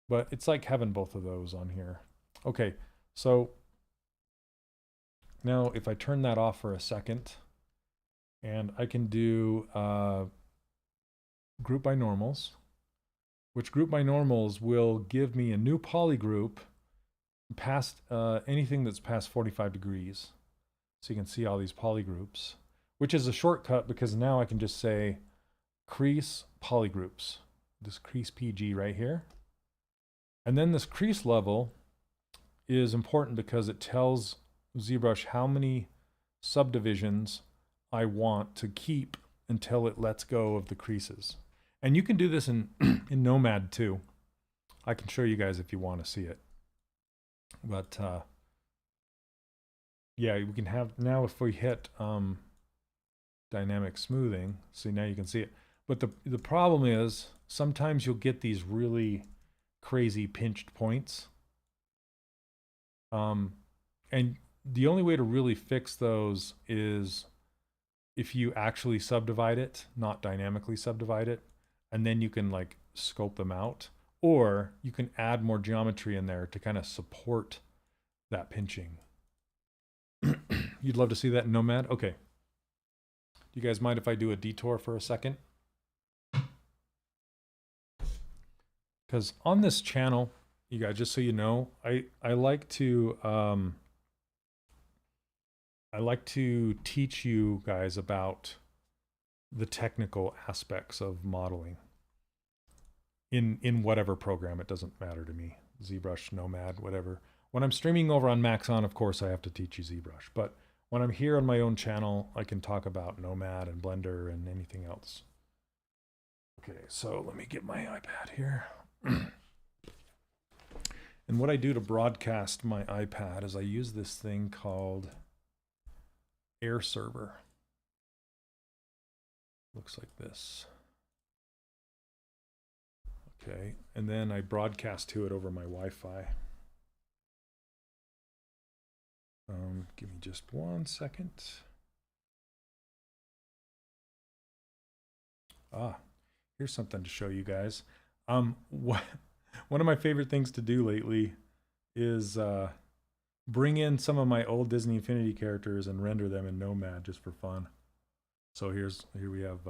But it's like having both of those on here. Okay, so now if I turn that off for a second, and I can do group by normals, which group by normals will give me a new poly group past anything that's past 45 degrees. So you can see all these poly groups, which is a shortcut because now I can just say crease polygroups, this crease PG right here. And then this crease level is important because it tells ZBrush how many subdivisions I want to keep until it lets go of the creases. And you can do this in Nomad too. I can show you guys if you want to see it. But yeah, we can have, now if we hit dynamic smoothing, see, now you can see it. But the problem is sometimes you'll get these really crazy pinched points. And the only way to really fix those is if you actually subdivide it, not dynamically subdivide it, and then you can like sculpt them out, or you can add more geometry in there to kind of support that pinching. You'd love to see that in Nomad? Okay. Do you guys mind if I do a detour for a second? Because on this channel, you guys, just so you know, I like to teach you guys about the technical aspects of modeling in whatever program. It doesn't matter to me. ZBrush, Nomad, whatever. When I'm streaming over on Maxon, of course, I have to teach you ZBrush. But when I'm here on my own channel, I can talk about Nomad and Blender and anything else. Okay, so let me get my iPad here. And what I do to broadcast my iPad is I use this thing called Air Server. Looks like this. Okay, and then I broadcast to it over my Wi-Fi. Give me just 1 second. Here's something to show you guys. One of my favorite things to do lately is bring in some of my old Disney Infinity characters and render them in Nomad just for fun. So here we have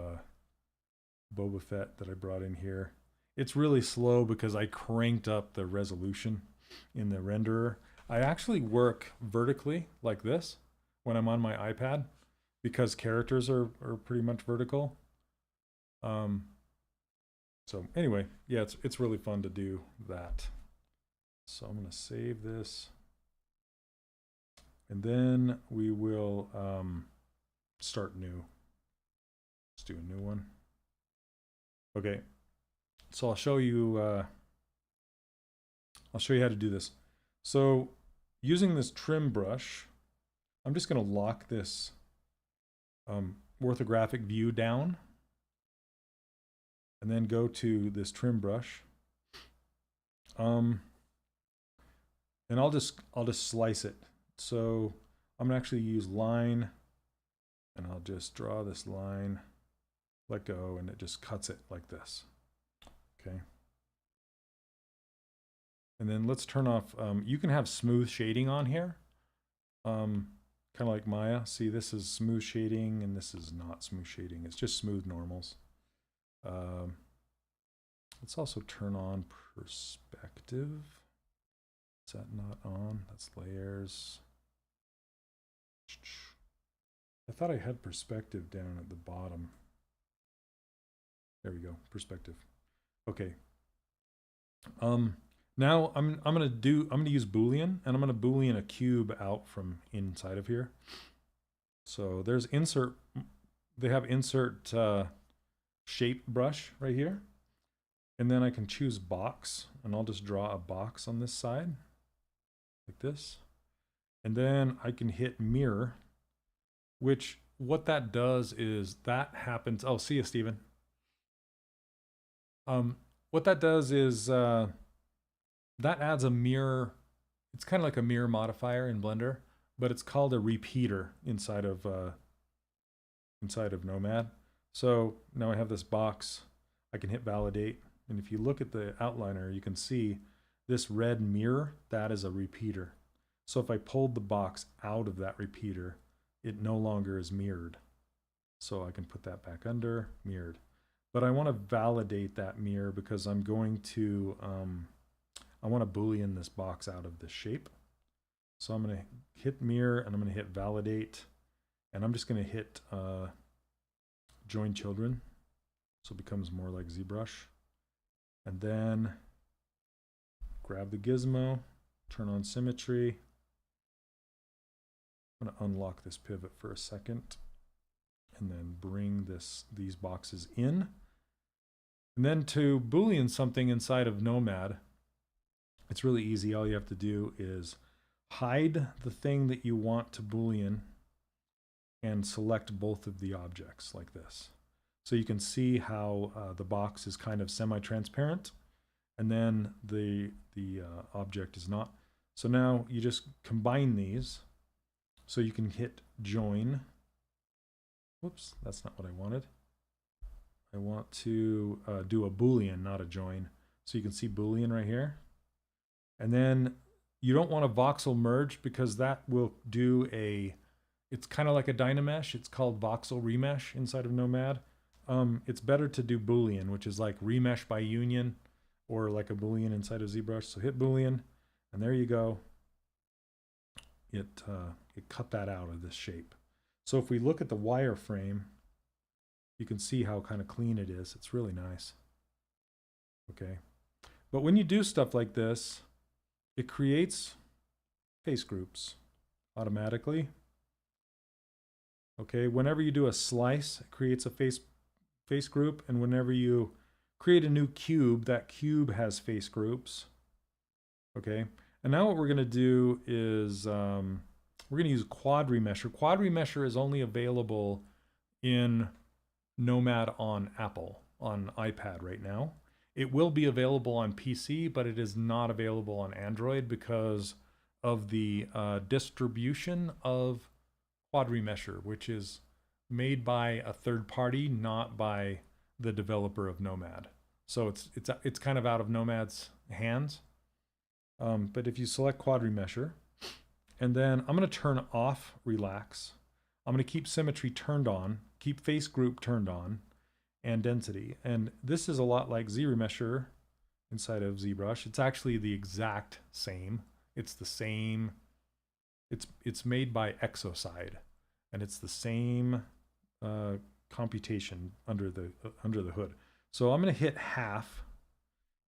Boba Fett that I brought in here. It's really slow because I cranked up the resolution in the renderer. I actually work vertically like this when I'm on my iPad because characters are pretty much vertical. So anyway, yeah, it's really fun to do that. So I'm going to save this. And then we will start new. Let's do a new one. Okay. So I'll show you how to do this. So using this trim brush, I'm just going to lock this orthographic view down, and then go to this trim brush. And I'll just slice it. So I'm gonna actually use line, and I'll just draw this line, let go, and it just cuts it like this. Okay. And then let's turn off, you can have smooth shading on here. Kind of like Maya. See, this is smooth shading and this is not smooth shading. It's just smooth normals. Let's also turn on perspective. Is that not on? That's layers. I thought I had perspective down at the bottom. There we go, perspective. Okay. Now I'm gonna use Boolean, and I'm gonna Boolean a cube out from inside of here. So there's insert. They have insert shape brush right here, and then I can choose box, and I'll just draw a box on this side, like this, and then I can hit mirror, which what that does is that happens. Oh, see you, Steven. What that does is that adds a mirror. It's kind of like a mirror modifier in Blender, but it's called a repeater inside of Nomad. So now I have this box. I can hit validate, and if you look at the outliner, you can see this red mirror. That is a repeater. So if I pulled the box out of that repeater, it no longer is mirrored. So I can put that back under, mirrored. But I want to validate that mirror because I'm going to I want to Boolean this box out of this shape. So I'm going to hit mirror, and I'm going to hit validate, and I'm just going to hit join children, so it becomes more like ZBrush. And then grab the gizmo, turn on symmetry. I'm going to unlock this pivot for a second, and then bring these boxes in. And then to Boolean something inside of Nomad, it's really easy. All you have to do is hide the thing that you want to Boolean and select both of the objects like this. So you can see how the box is kind of semi-transparent, and then the object is not. So now you just combine these. So you can hit join. Whoops, that's not what I wanted. I want to do a Boolean, not a join. So you can see Boolean right here. And then you don't want a voxel merge because that will do it's kind of like a Dynamesh. It's called voxel remesh inside of Nomad. It's better to do Boolean, which is like remesh by union, or like a Boolean inside of ZBrush. So hit Boolean, and there you go. It cut that out of this shape. So if we look at the wireframe, you can see how kind of clean it is. It's really nice. Okay. But when you do stuff like this, it creates face groups automatically. Okay, whenever you do a slice, it creates a face group, and whenever you create a new cube, that cube has face groups. Okay, and now what we're going to do is we're going to use Quad Remesher. Quad Remesher is only available in Nomad on Apple, on iPad right now. It will be available on PC, but it is not available on Android because of the distribution of Quad Remesher, which is made by a third party, not by the developer of Nomad. So it's kind of out of Nomad's hands. But if you select Quad Remesher, and then I'm going to turn off relax. I'm going to keep symmetry turned on, keep face group turned on, and density. And this is a lot like ZRemesher inside of ZBrush. It's actually the exact same. It's the same. It's made by Exocide. and it's the same computation under the hood. So I'm going to hit half,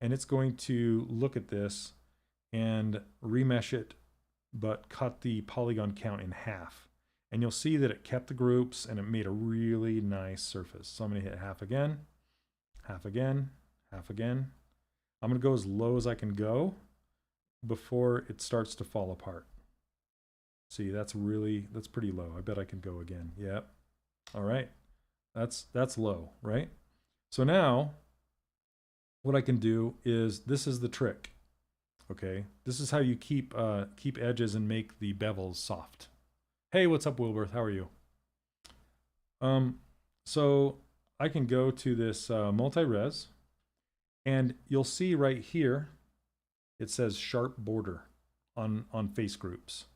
and it's going to look at this and remesh it, but cut the polygon count in half. And you'll see that it kept the groups and it made a really nice surface. So I'm going to hit half again, half again, half again. I'm going to go as low as I can go before it starts to fall apart. See, that's pretty low. I bet I can go again. Yep. All right. That's low, right? So now what I can do is, this is the trick. Okay, this is how you keep edges and make the bevels soft. Hey, what's up, Wilbert? How are you? So I can go to this multi-res, and you'll see right here it says sharp border on face groups.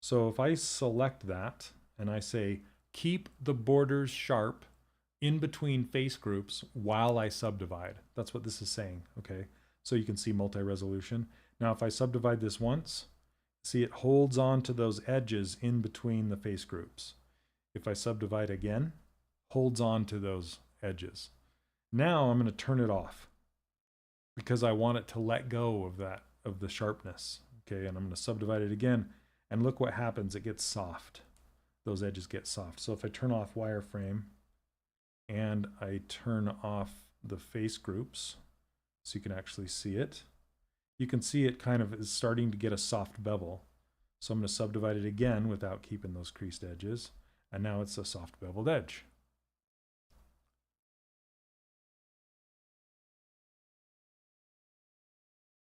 So if I select that and I say keep the borders sharp in between face groups while I subdivide, that's what this is saying. Okay, so you can see multi-resolution. Now if I subdivide this once, see it holds on to those edges in between the face groups. If I subdivide again, holds on to those edges. Now I'm going to turn it off because I want it to let go of the sharpness. Okay, and I'm going to subdivide it again, and look what happens. It gets soft. Those edges get soft. So if I turn off wireframe and I turn off the face groups so you can actually see it, you can see it kind of is starting to get a soft bevel. So I'm going to subdivide it again without keeping those creased edges, and now it's a soft beveled edge.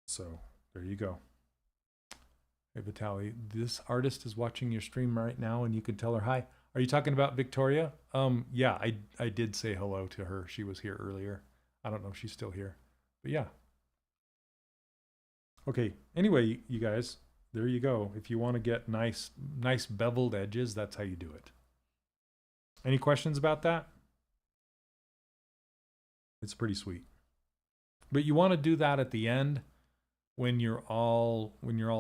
So there you go. Hey Vitaly, this artist is watching your stream right now, and you can tell her hi. Are you talking about Victoria? Yeah, I did say hello to her. She was here earlier. I don't know if she's still here, but yeah. Okay, anyway, you guys, there you go. If you want to get nice beveled edges, that's how you do it. Any questions about that? It's pretty sweet. But you want to do that at the end when you're all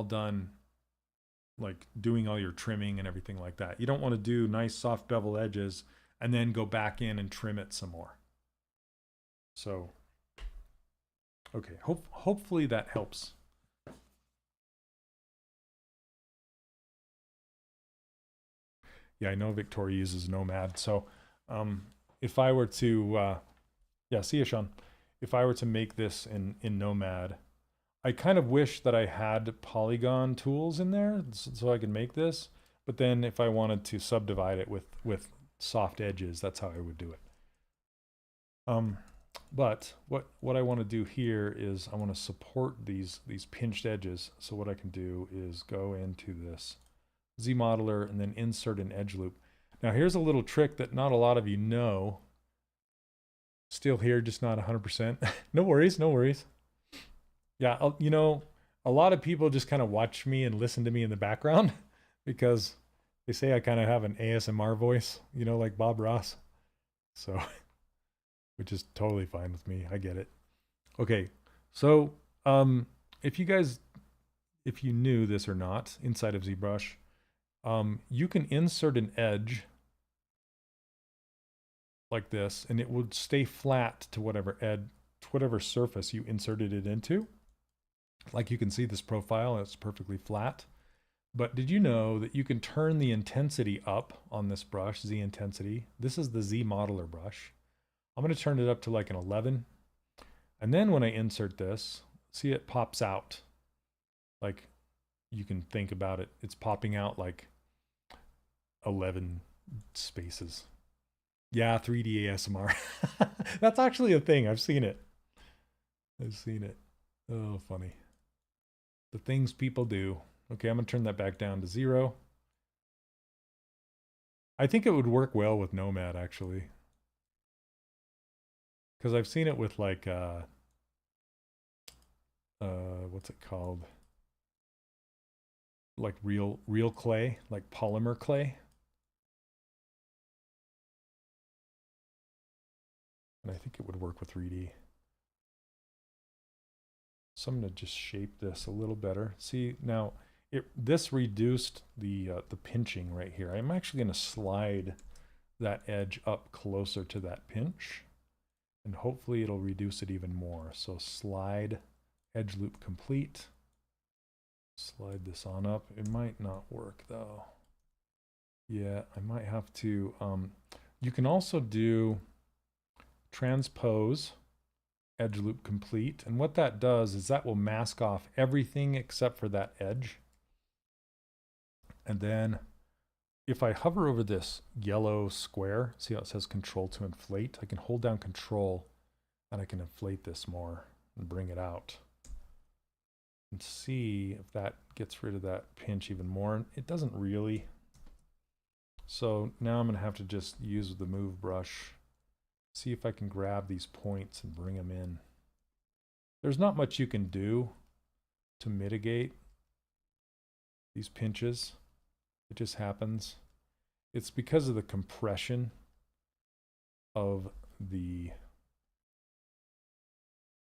done, like doing all your trimming and everything like that. You don't want to do nice soft bevel edges and then go back in and trim it some more. So, okay, hopefully that helps. Yeah, I know Victoria uses Nomad. So if I were to, yeah, see you, Sean. If I were to make this in Nomad, I kind of wish that I had polygon tools in there so I could make this. But then if I wanted to subdivide it with soft edges, that's how I would do it. But what I want to do here is I want to support these pinched edges. So what I can do is go into this Z modeler and then insert an edge loop. Now here's a little trick that not a lot of you know. Still here, just not 100%. No worries, no worries. Yeah, you know, a lot of people just kind of watch me and listen to me in the background because they say I kind of have an ASMR voice, you know, like Bob Ross. So, which is totally fine with me. I get it. Okay, so if you knew this or not, inside of ZBrush, you can insert an edge like this, and it would stay flat to whatever surface you inserted it into. Like you can see this profile, it's perfectly flat. But did you know that you can turn the intensity up on this brush, Z intensity? This is the Z modeler brush. I'm going to turn it up to like an 11. And then when I insert this, see it pops out. Like you can think about it, it's popping out like 11 spaces. Yeah, 3D ASMR. That's actually a thing. I've seen it. Oh, funny. The things people do. Okay, I'm going to turn that back down to 0. I think it would work well with Nomad, actually. Because I've seen it with like, what's it called? Like real clay, like polymer clay. And I think it would work with 3D. So I'm going to just shape this a little better. See, now, this reduced the pinching right here. I'm actually going to slide that edge up closer to that pinch, and hopefully it'll reduce it even more. So slide edge loop complete. Slide this on up. It might not work though. Yeah, I might have to. You can also do transpose edge loop complete, and what that does is that will mask off everything except for that edge. And then if I hover over this yellow square, see how it says control to inflate? I can hold down control and I can inflate this more and bring it out and see if that gets rid of that pinch even more. It doesn't really. So now I'm going to have to just use the move brush, see if I can grab these points and bring them in. There's not much you can do to mitigate these pinches. It just happens. It's because of the compression of the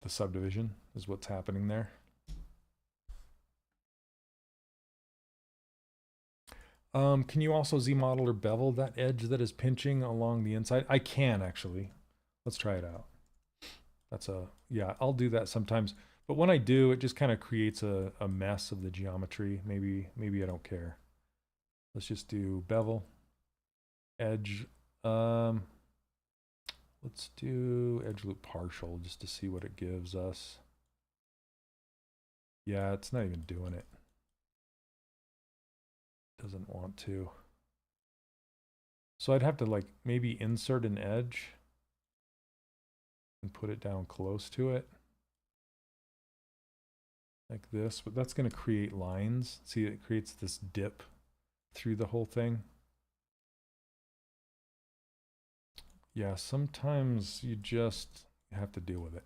subdivision is what's happening there. Can you also Z-model or bevel that edge that is pinching along the inside? I can actually. Let's try it out. Yeah, I'll do that sometimes. But when I do, it just kind of creates a mess of the geometry. Maybe I don't care. Let's just do bevel, edge. Let's do edge loop partial just to see what it gives us. Yeah, it's not even doing it. Doesn't want to. So I'd have to like maybe insert an edge and put it down close to it like this, but that's going to create lines. See, it creates this dip through the whole thing. Yeah, sometimes you just have to deal with it.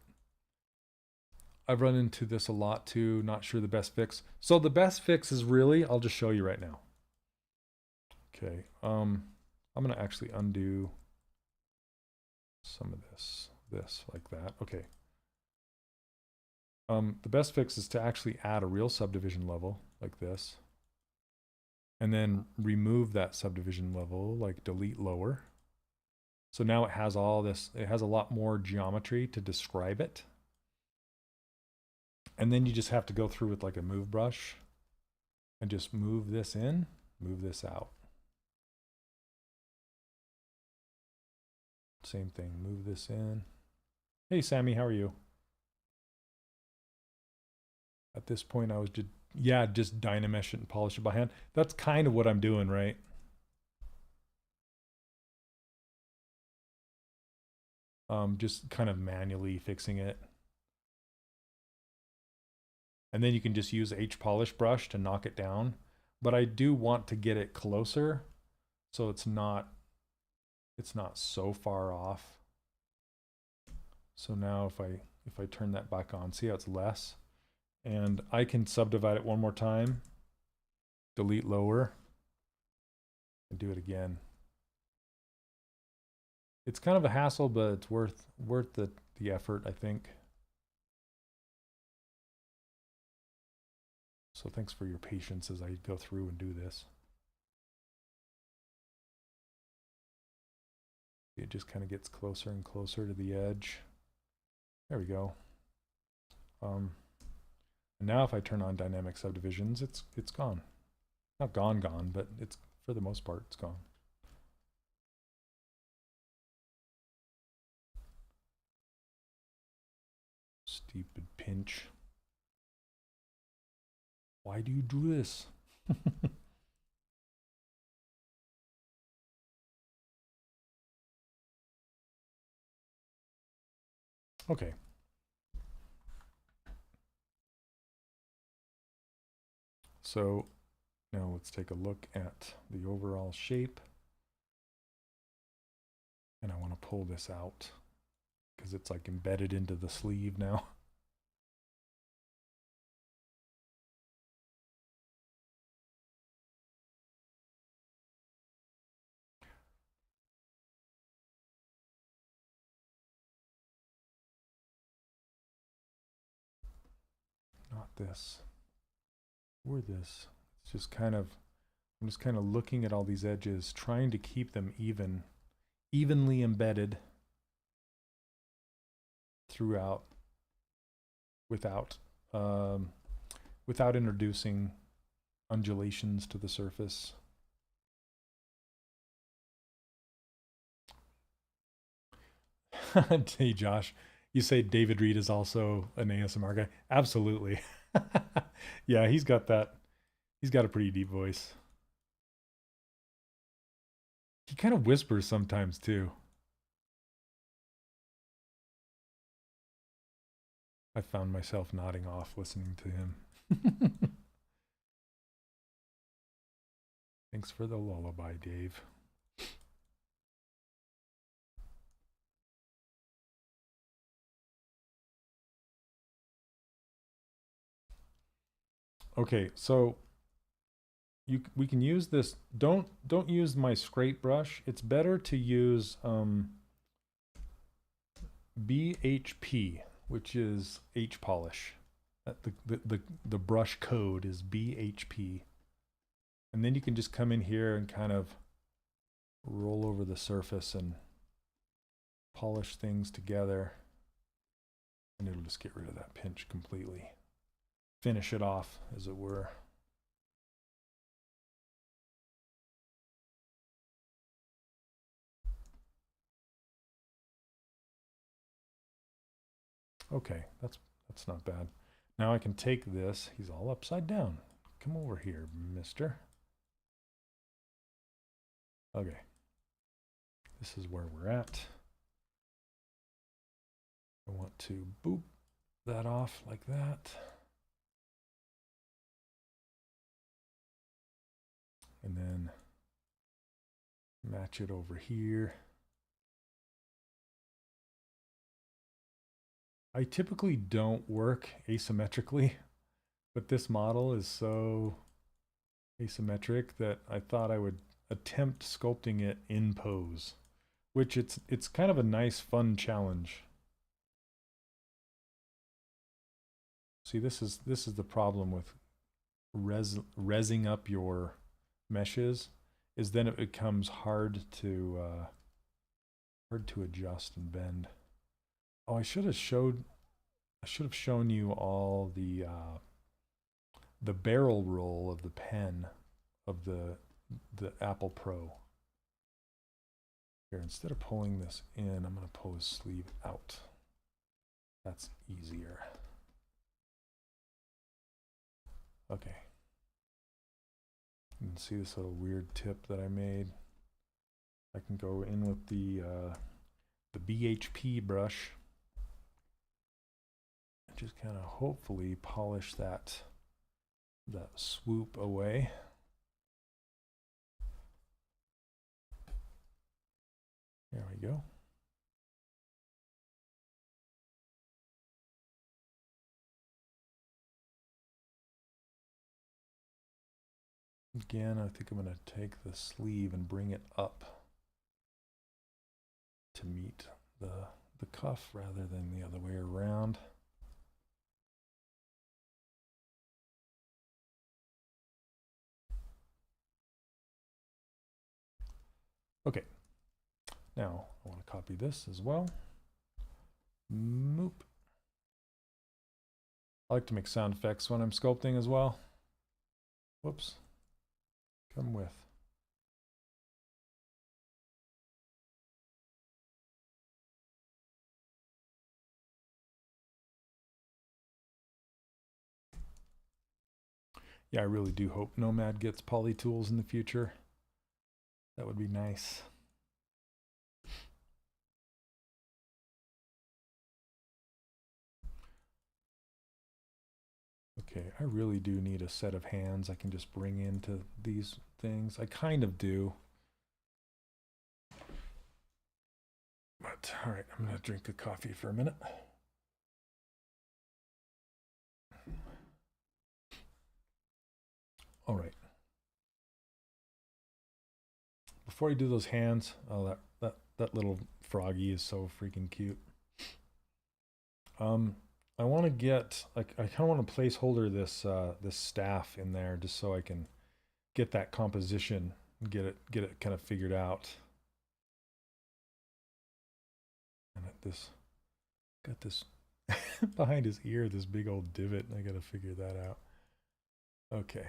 I've run into this a lot too, not sure the best fix. So the best fix is really, I'll just show you right now. Okay, I'm gonna actually undo some of this like that. Okay. The best fix is to actually add a real subdivision level like this, and then remove that subdivision level, like delete lower. So now it has all this, it has a lot more geometry to describe it. And then you just have to go through with like a move brush and just move this in, move this out. Same thing, move this in. Hey Sammy, how are you? At this point I was just, yeah, just Dynamesh it and polish it by hand. That's kind of what I'm doing, right? Just kind of manually fixing it. And then you can just use H polish brush to knock it down. But I do want to get it closer so it's not so far off. So now if I turn that back on, see how it's less? And I can subdivide it one more time, delete lower, and do it again. It's kind of a hassle, but it's worth the effort, I think. So thanks for your patience as I go through and do this. It just kind of gets closer and closer to the edge. There we go. And now if I turn on dynamic subdivisions, it's gone. Not gone, but it's, for the most part, it's gone. Stupid pinch. Why do you do this? Okay. So now let's take a look at the overall shape. And I want to pull this out because it's like embedded into the sleeve now. Not this. Or this. It's just kind of, I'm just kind of looking at all these edges, trying to keep them evenly embedded throughout, without introducing undulations to the surface. Hey Josh, you say David Reed is also an ASMR guy? Absolutely. Yeah, he's got a pretty deep voice. He kind of whispers sometimes too. I found myself nodding off listening to him. Thanks for the lullaby, Dave. Okay, so we can use this. Don't use my scrape brush. It's better to use BHP, which is H polish. The brush code is BHP. And then you can just come in here and kind of roll over the surface and polish things together. And it'll just get rid of that pinch completely. Finish it off, as it were. Okay, that's not bad. Now I can take this. He's all upside down. Come over here, mister. Okay. This is where we're at. I want to boop that off like that. And then match it over here. I typically don't work asymmetrically, but this model is so asymmetric that I thought I would attempt sculpting it in pose, which it's kind of a nice fun challenge. See, this is the problem with resing up your meshes, is then it becomes hard to adjust and bend. Oh, I should have shown you all the barrel roll of the pen of the Apple Pro. Here, instead of pulling this in, I'm going to pull his sleeve out. That's easier. Okay. You can see this little weird tip that I made. I can go in with the BHP brush and just kind of hopefully polish that swoop away. There we go. Again, I think I'm going to take the sleeve and bring it up to meet the cuff rather than the other way around. Okay, now I want to copy this as well. Moop. I like to make sound effects when I'm sculpting as well. Whoops. Come with. Yeah, I really do hope Nomad gets poly tools in the future. That would be nice. Okay, I really do need a set of hands I can just bring into these things. I kind of do. But, all right, I'm going to drink a coffee for a minute. All right. Before I do those hands, oh, that little froggy is so freaking cute. I want to get, like, I kind of want to placeholder this this staff in there just so I can get that composition, get it kind of figured out. And this got this behind his ear, this big old divot, and I got to figure that out. Okay.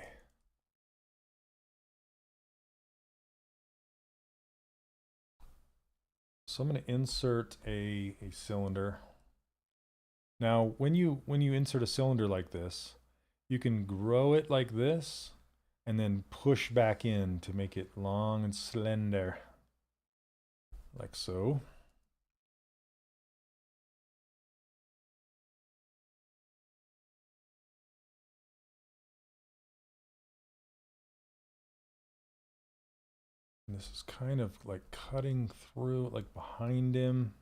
So I'm going to insert a cylinder. Now, when you insert a cylinder like this, you can grow it like this and then push back in to make it long and slender, like so. And this is kind of like cutting through, like behind him.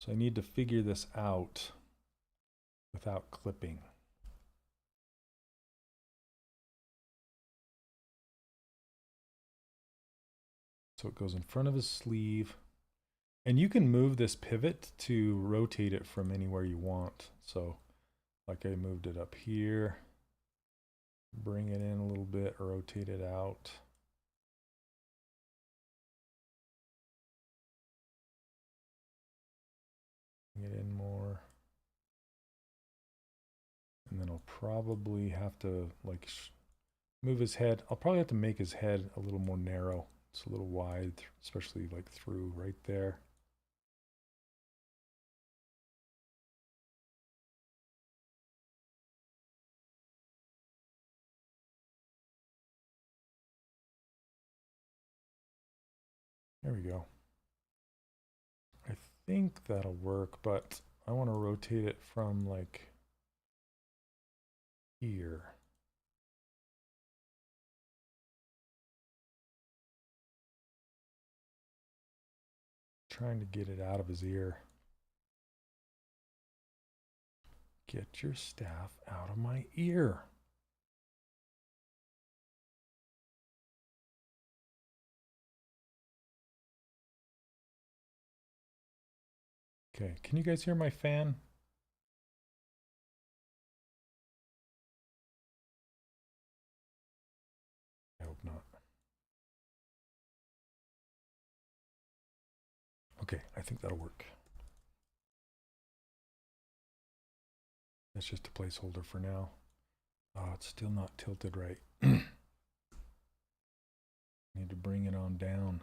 So I need to figure this out without clipping. So it goes in front of his sleeve. And you can move this pivot to rotate it from anywhere you want. So like I moved it up here, bring it in a little bit, rotate it out. Bring it in more. And then I'll probably have to like move his head. I'll probably have to make his head a little more narrow. It's a little wide, especially like through right there. There we go. I think that'll work, but I want to rotate it from like here. Trying to get it out of his ear. Get your staff out of my ear. Okay, can you guys hear my fan? I hope not. Okay, I think that'll work. That's just a placeholder for now. Oh, it's still not tilted right. Need to bring it on down.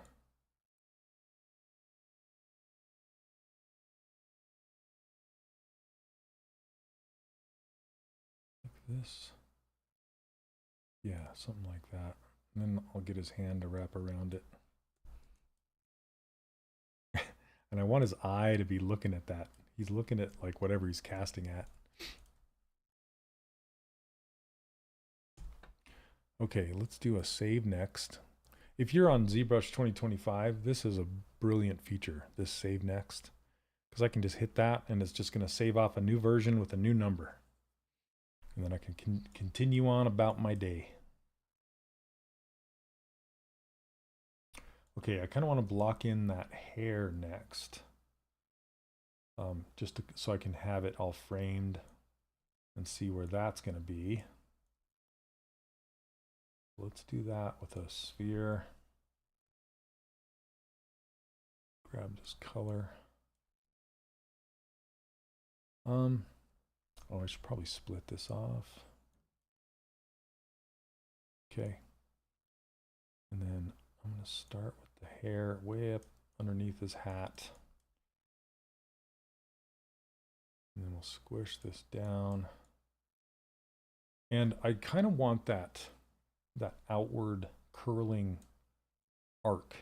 Like this. Yeah, something like that. And then I'll get his hand to wrap around it. And I want his eye to be looking at that. He's looking at like whatever he's casting at. Okay, let's do a save next. If you're on ZBrush 2025, this is a brilliant feature, this save next, because I can just hit that and it's just going to save off a new version with a new number. And then I can continue on about my day. Okay, I kind of want to block in that hair next. Just so I can have it all framed and see where that's going to be. Let's do that with a sphere. Grab this color. Oh, I should probably split this off. Okay. And then I'm going to start with the hair way up underneath his hat. And then we'll squish this down. And I kind of want that outward curling arc.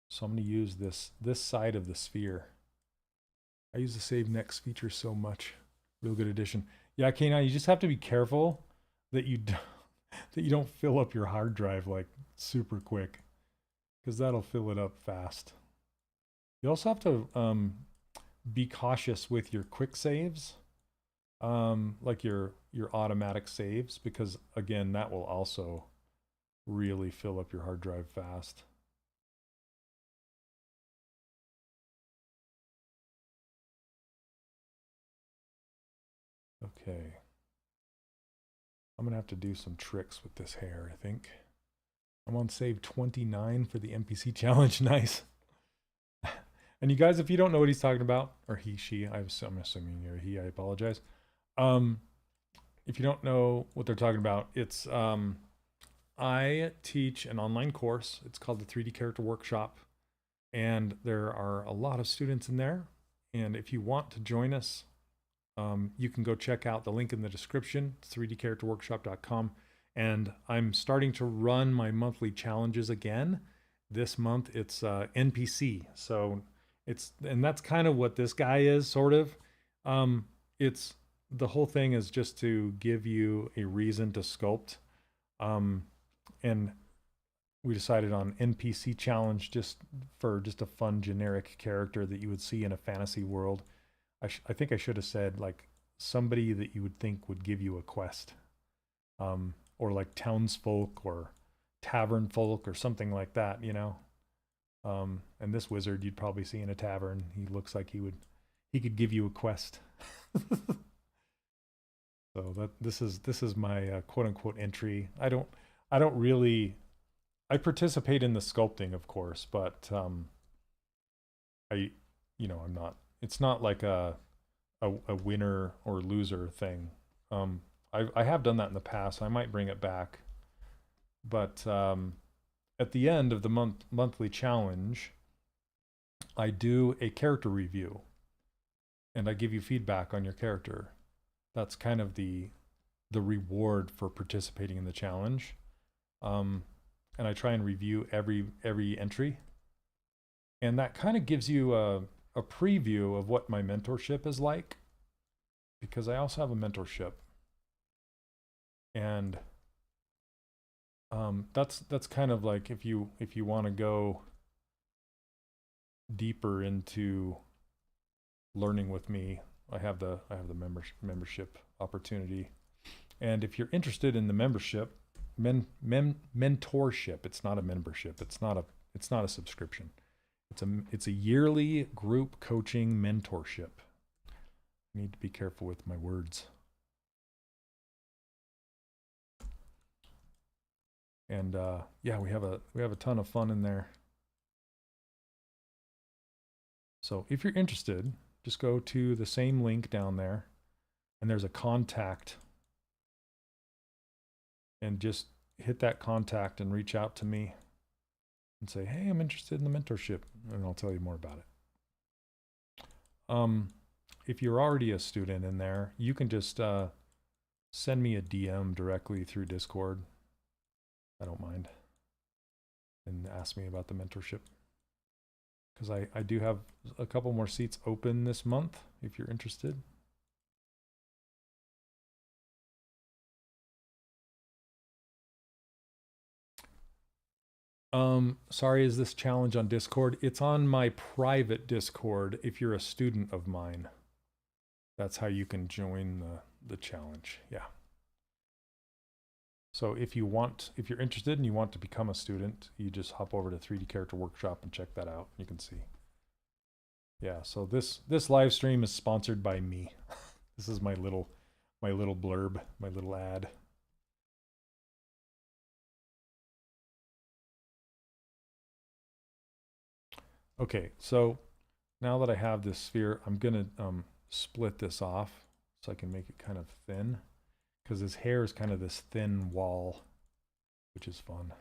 So I'm going to use this side of the sphere. I use the Save Next feature so much. Real good addition. Yeah, okay, now you just have to be careful that you don't fill up your hard drive like super quick, because that'll fill it up fast. You also have to be cautious with your quick saves, like your automatic saves, because again, that will also really fill up your hard drive fast. Okay. I'm gonna have to do some tricks with this hair, I think. I'm on save 29 for the NPC challenge. Nice. And you guys, if you don't know what he's talking about, or he, she, I'm assuming you're he, I apologize. If you don't know what they're talking about, it's I teach an online course. It's called the 3D Character Workshop, and there are a lot of students in there. And if you want to join us, you can go check out the link in the description, 3dcharacterworkshop.com. And I'm starting to run my monthly challenges again. This month it's NPC. So and that's kind of what this guy is, sort of. It's the whole thing is just to give you a reason to sculpt. And we decided on NPC challenge just for just a fun generic character that you would see in a fantasy world. I think I should have said like somebody that you would think would give you a quest, or like townsfolk or tavern folk or something like that, you know. And this wizard you'd probably see in a tavern. He looks like he could give you a quest. So this is my quote unquote entry. I don't really, I participate in the sculpting, of course, but I'm not, it's not like a winner or loser thing. I have done that in the past. I might bring it back, but at the end of the monthly challenge, I do a character review, and I give you feedback on your character. That's kind of the reward for participating in the challenge. And I try and review every entry, and that kind of gives you a preview of what my mentorship is like, because I also have a mentorship, and that's kind of like if you want to go deeper into learning with me, I have the membership opportunity. And if you're interested in the membership, mentorship, it's not a membership, it's not a subscription, it's a yearly group coaching mentorship. I need to be careful with my words. And yeah, we have a ton of fun in there. So if you're interested, just go to the same link down there, and there's a contact, and just hit that contact and reach out to me and say, hey, I'm interested in the mentorship, and I'll tell you more about it. If you're already a student in there, you can just send me a DM directly through Discord. I don't mind. And ask me about the mentorship, because I do have a couple more seats open this month if you're interested. Sorry, is this challenge on Discord? It's on my private Discord if you're a student of mine. That's how you can join the challenge. Yeah. So if you're interested and you want to become a student, you just hop over to 3D Character Workshop and check that out. You can see. Yeah, so this live stream is sponsored by me. This is my little blurb, my little ad. Okay, so now that I have this sphere, I'm gonna split this off so I can make it kind of thin, because his hair is kind of this thin wall, which is fun.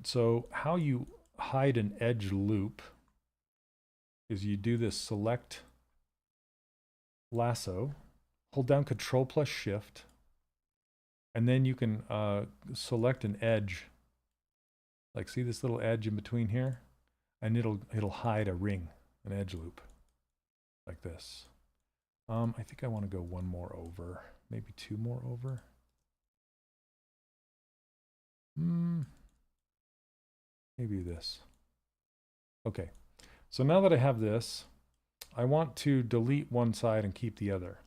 So how you hide an edge loop is you do this select lasso, hold down Control plus Shift, and then you can select an edge. Like, see this little edge in between here? And it'll hide a ring, an edge loop, like this. I think I want to go one more over, maybe two more over. Maybe this. Okay, so now that I have this, I want to delete one side and keep the other.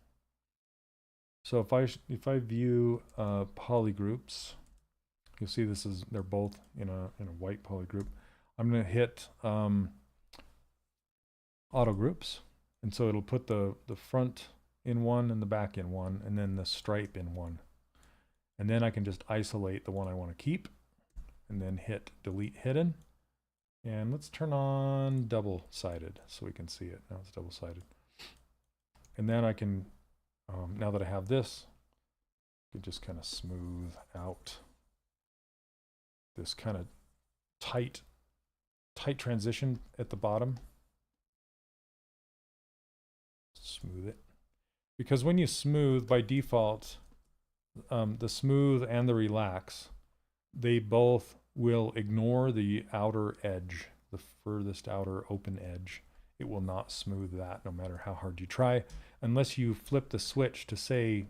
So if I view polygroups, you'll see they're both in a white polygroup. I'm going to hit auto groups, and so it'll put the front in one and the back in one, and then the stripe in one. And then I can just isolate the one I want to keep, and then hit delete hidden. And let's turn on double-sided so we can see it. Now it's double-sided. And then I can, now that I have this, I can just kind of smooth out this kind of tight transition at the bottom. Smooth it. Because when you smooth, by default, the smooth and the relax, they both will ignore the outer edge, the furthest outer open edge. It will not smooth that no matter how hard you try, unless you flip the switch to say,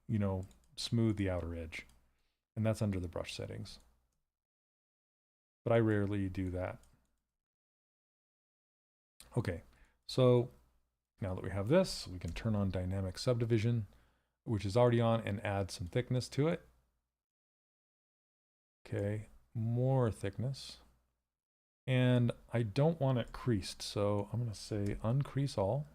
you know, smooth the outer edge. And that's under the brush settings. But I rarely do that. Okay, so now that we have this, we can turn on dynamic subdivision, which is already on, and add some thickness to it. Okay, more thickness. And I don't want it creased, so I'm going to say uncrease all.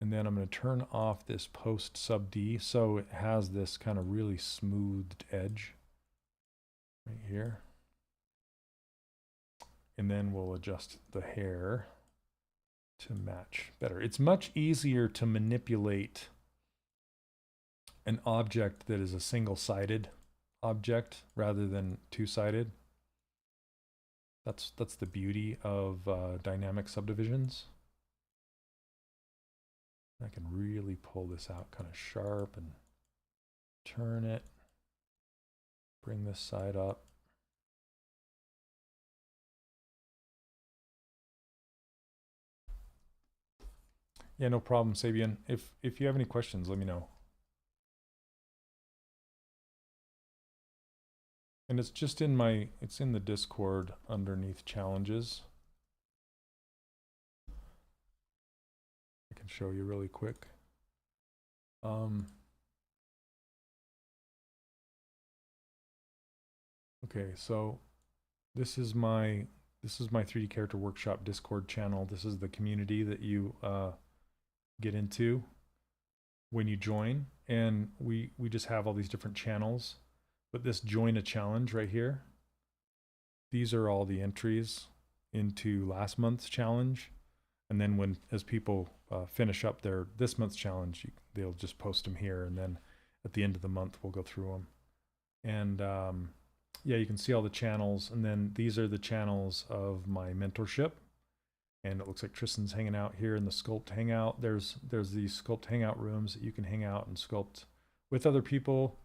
And then I'm going to turn off this post sub D so it has this kind of really smoothed edge right here. And then we'll adjust the hair to match better. It's much easier to manipulate an object that is a single-sided object rather than two-sided. That's the beauty of dynamic subdivisions. I can really pull this out kind of sharp and turn it, bring this side up. Yeah, no problem, Sabian. If you have any questions, let me know. And it's just in it's in the Discord underneath challenges. I can show you really quick. Okay, so this is my 3D Character Workshop Discord channel. This is the community that you get into when you join, and we just have all these different channels. But this join a challenge right here, these are all the entries into last month's challenge. And then as people finish up this month's challenge, they'll just post them here. And then at the end of the month, we'll go through them. And yeah, you can see all the channels. And then these are the channels of my mentorship. And it looks like Tristan's hanging out here in the Sculpt Hangout. There's these Sculpt Hangout rooms that you can hang out and sculpt with other people.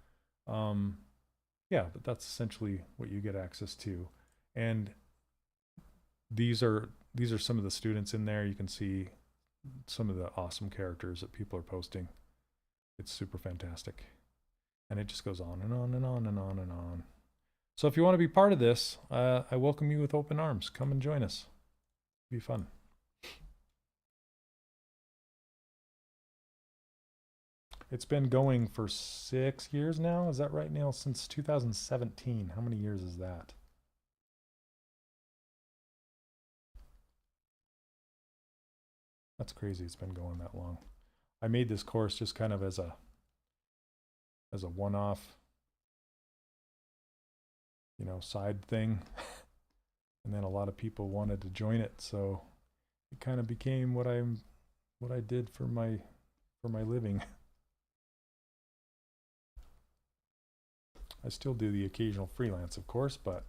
Yeah, but that's essentially what you get access to. And these are some of the students in there. You can see some of the awesome characters that people are posting. It's super fantastic. And it just goes on and on and on and on and on. So if you want to be part of this, I welcome you with open arms. Come and join us. It'll be fun. It's been going for 6 years now. Is that right, Neil? Since 2017. How many years is that? That's crazy. It's been going that long. I made this course just kind of as a one-off, you know, side thing. And then a lot of people wanted to join it, so it kind of became what I did for my living. I still do the occasional freelance, of course, but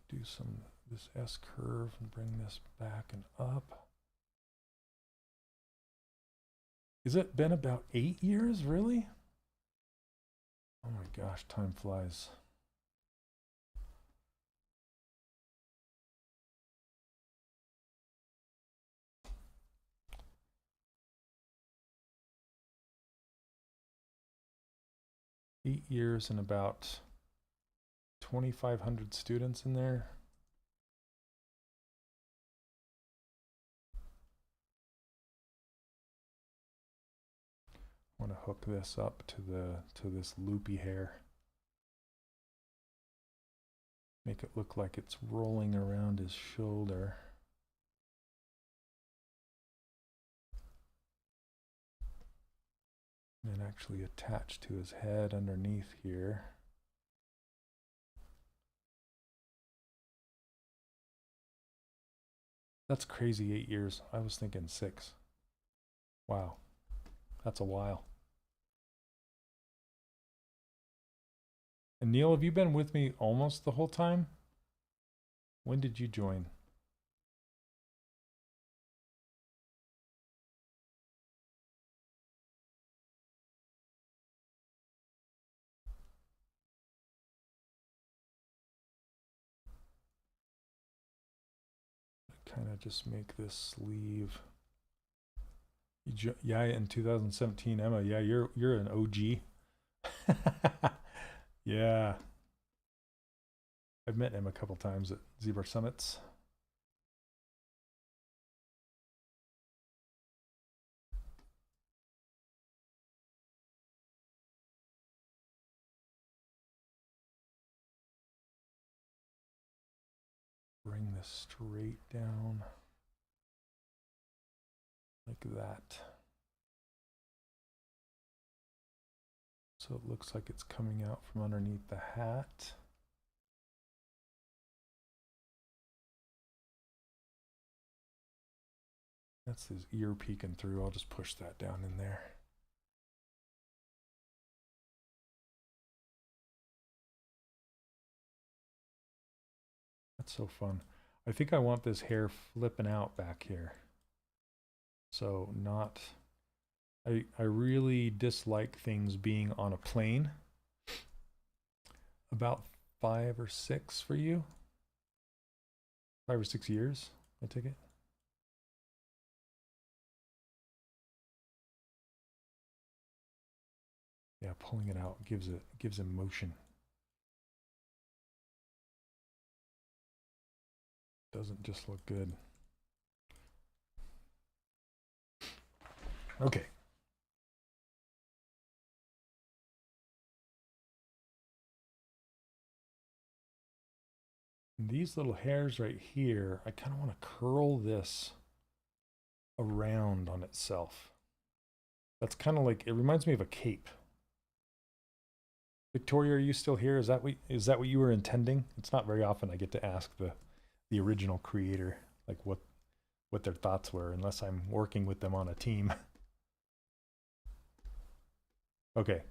do this S curve and bring this back and up. Is it been about 8 years, really? Oh my gosh, time flies. Eight years and about 2,500 students in there. I want to hook this up to this loopy hair. Make it look like it's rolling around his shoulder. And actually attach to his head underneath here. That's crazy, 8 years. I was thinking 6. Wow, that's a while. And Neil, have you been with me almost the whole time? When did you join? Kind of just make this sleeve. Yeah, in 2017, Emma. Yeah, you're an OG. Yeah, I've met him a couple times at ZBrush summits. Bring this straight down like that. So it looks like it's coming out from underneath the hat. That's his ear peeking through. I'll just push that down in there. That's so fun. I think I want this hair flipping out back here. So not, I really dislike things being on a plane. About 5 or 6 for you? 5 or 6 years, I take it. Yeah, pulling it out gives him motion. Doesn't just look good. Okay. And these little hairs right here, I kind of want to curl this around on itself. That's kind of like, it reminds me of a cape. Victoria, are you still here? Is that what you were intending? It's not very often I get to ask the original creator like what their thoughts were, unless I'm working with them on a team. Okay,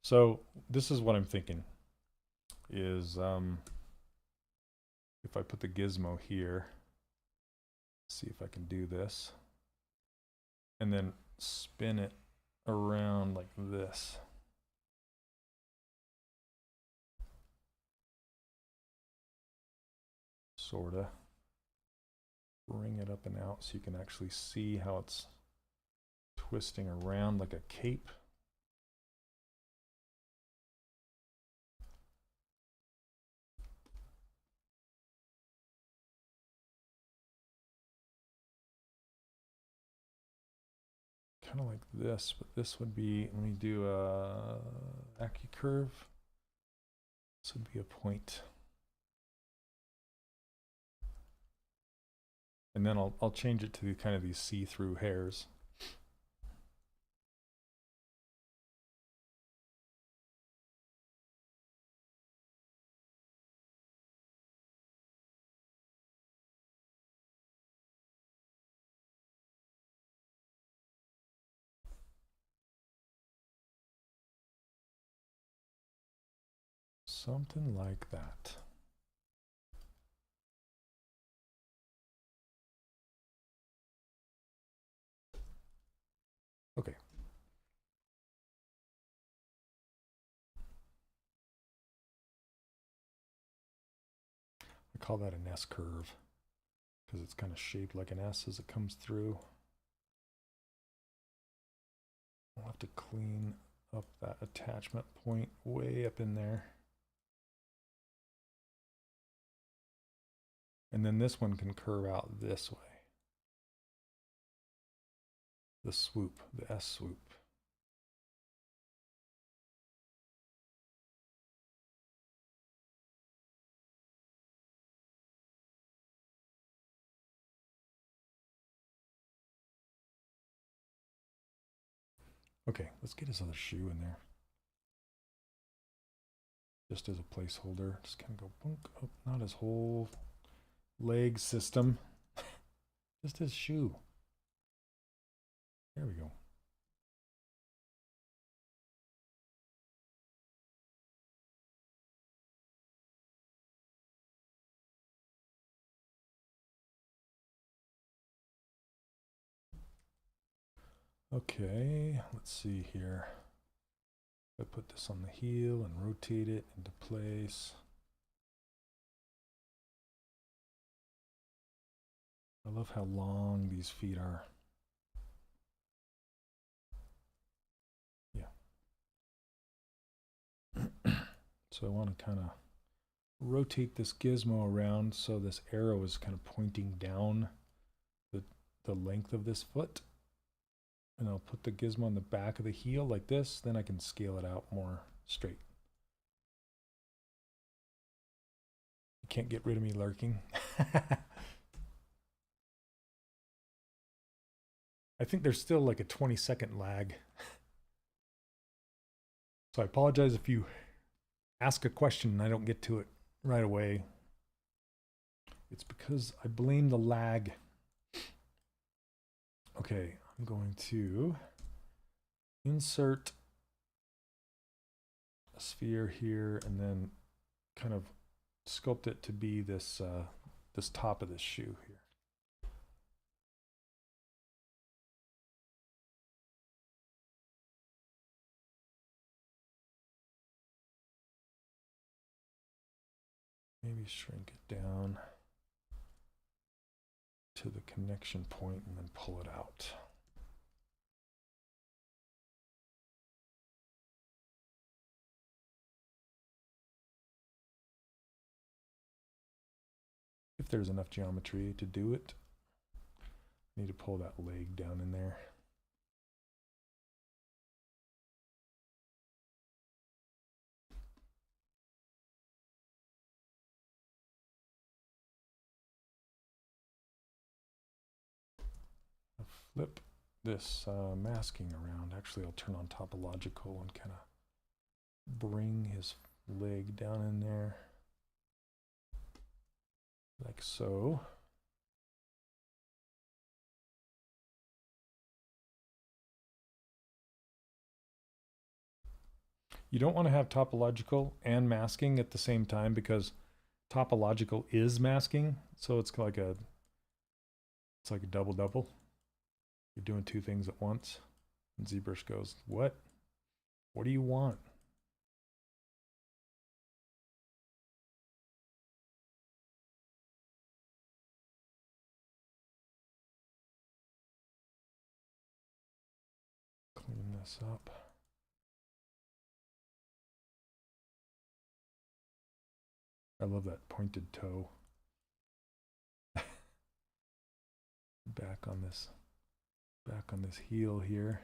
so this is what I'm thinking is if I put the gizmo here, see if I can do this, and then spin it around like this. Sorta. Bring it up and out so you can actually see how it's twisting around like a cape. Kind of like this, but this would be, let me do a AccuCurve. This would be a point. And then I'll change it to kind of these see-through hairs. Something like that. Okay. I call that an S curve because it's kind of shaped like an S as it comes through. I'll have to clean up that attachment point way up in there. And then this one can curve out this way. The swoop, the S swoop. Okay, let's get his other shoe in there. Just as a placeholder. Just kind of go boink. Oh, not his whole leg system. Just his shoe. There we go. Okay, let's see here. I put this on the heel and rotate it into place. I love how long these feet are. Yeah. So I want to kind of rotate this gizmo around so this arrow is kind of pointing down the length of this foot. And I'll put the gizmo on the back of the heel like this, then I can scale it out more straight. You can't get rid of me lurking. I think there's still like a 20-second lag. So I apologize if you ask a question and I don't get to it right away. It's because I blame the lag. Okay, I'm going to insert a sphere here and then kind of sculpt it to be this this top of this shoe here. Maybe shrink it down to the connection point and then pull it out. If there's enough geometry to do it, I need to pull that leg down in there. I'll flip this masking around. Actually, I'll turn on Topological and kind of bring his leg down in there. Like so. You don't want to have topological and masking at the same time because topological is masking, so it's like a double. You're doing two things at once. And ZBrush goes, "What? What do you want?" Clean this up. I love that pointed toe. Back on this heel here.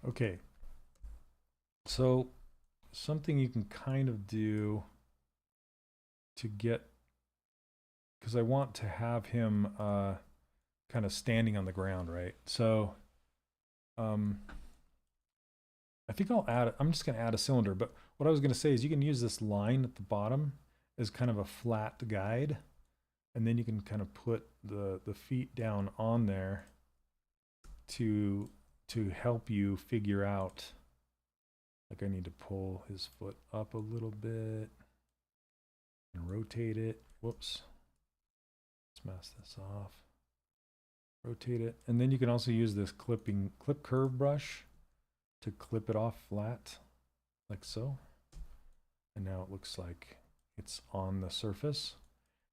Okay. So something you can kind of do to get, because I want to have him kind of standing on the ground, right? So I think I'm just going to add a cylinder, but what I was going to say is you can use this line at the bottom as kind of a flat guide, and then you can kind of put the feet down on there to help you figure out, like I need to pull his foot up a little bit and rotate it. Whoops. Let's mask this off. Rotate it. And then you can also use this clip curve brush to clip it off flat, like so. And now it looks like it's on the surface.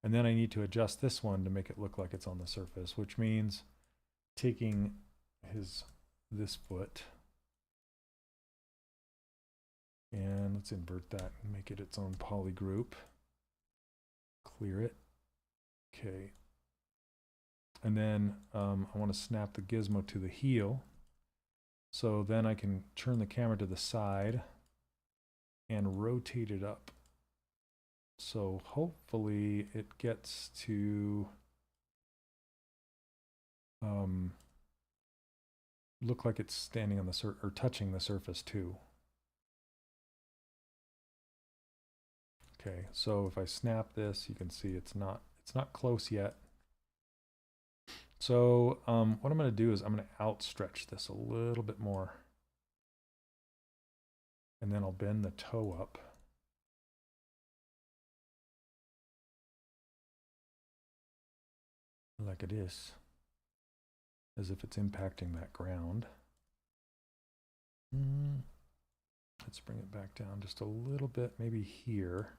And then I need to adjust this one to make it look like it's on the surface, which means taking this foot and let's invert that and make it its own poly group. Clear it. Okay. And then I want to snap the gizmo to the heel. So then I can turn the camera to the side and rotate it up. So hopefully it gets to look like it's standing on the or touching the surface too. Okay, so if I snap this, you can see it's not close yet. So what I'm going to do is I'm going to outstretch this a little bit more. And then I'll bend the toe up. Like it is. As if it's impacting that ground. Let's bring it back down just a little bit, maybe here.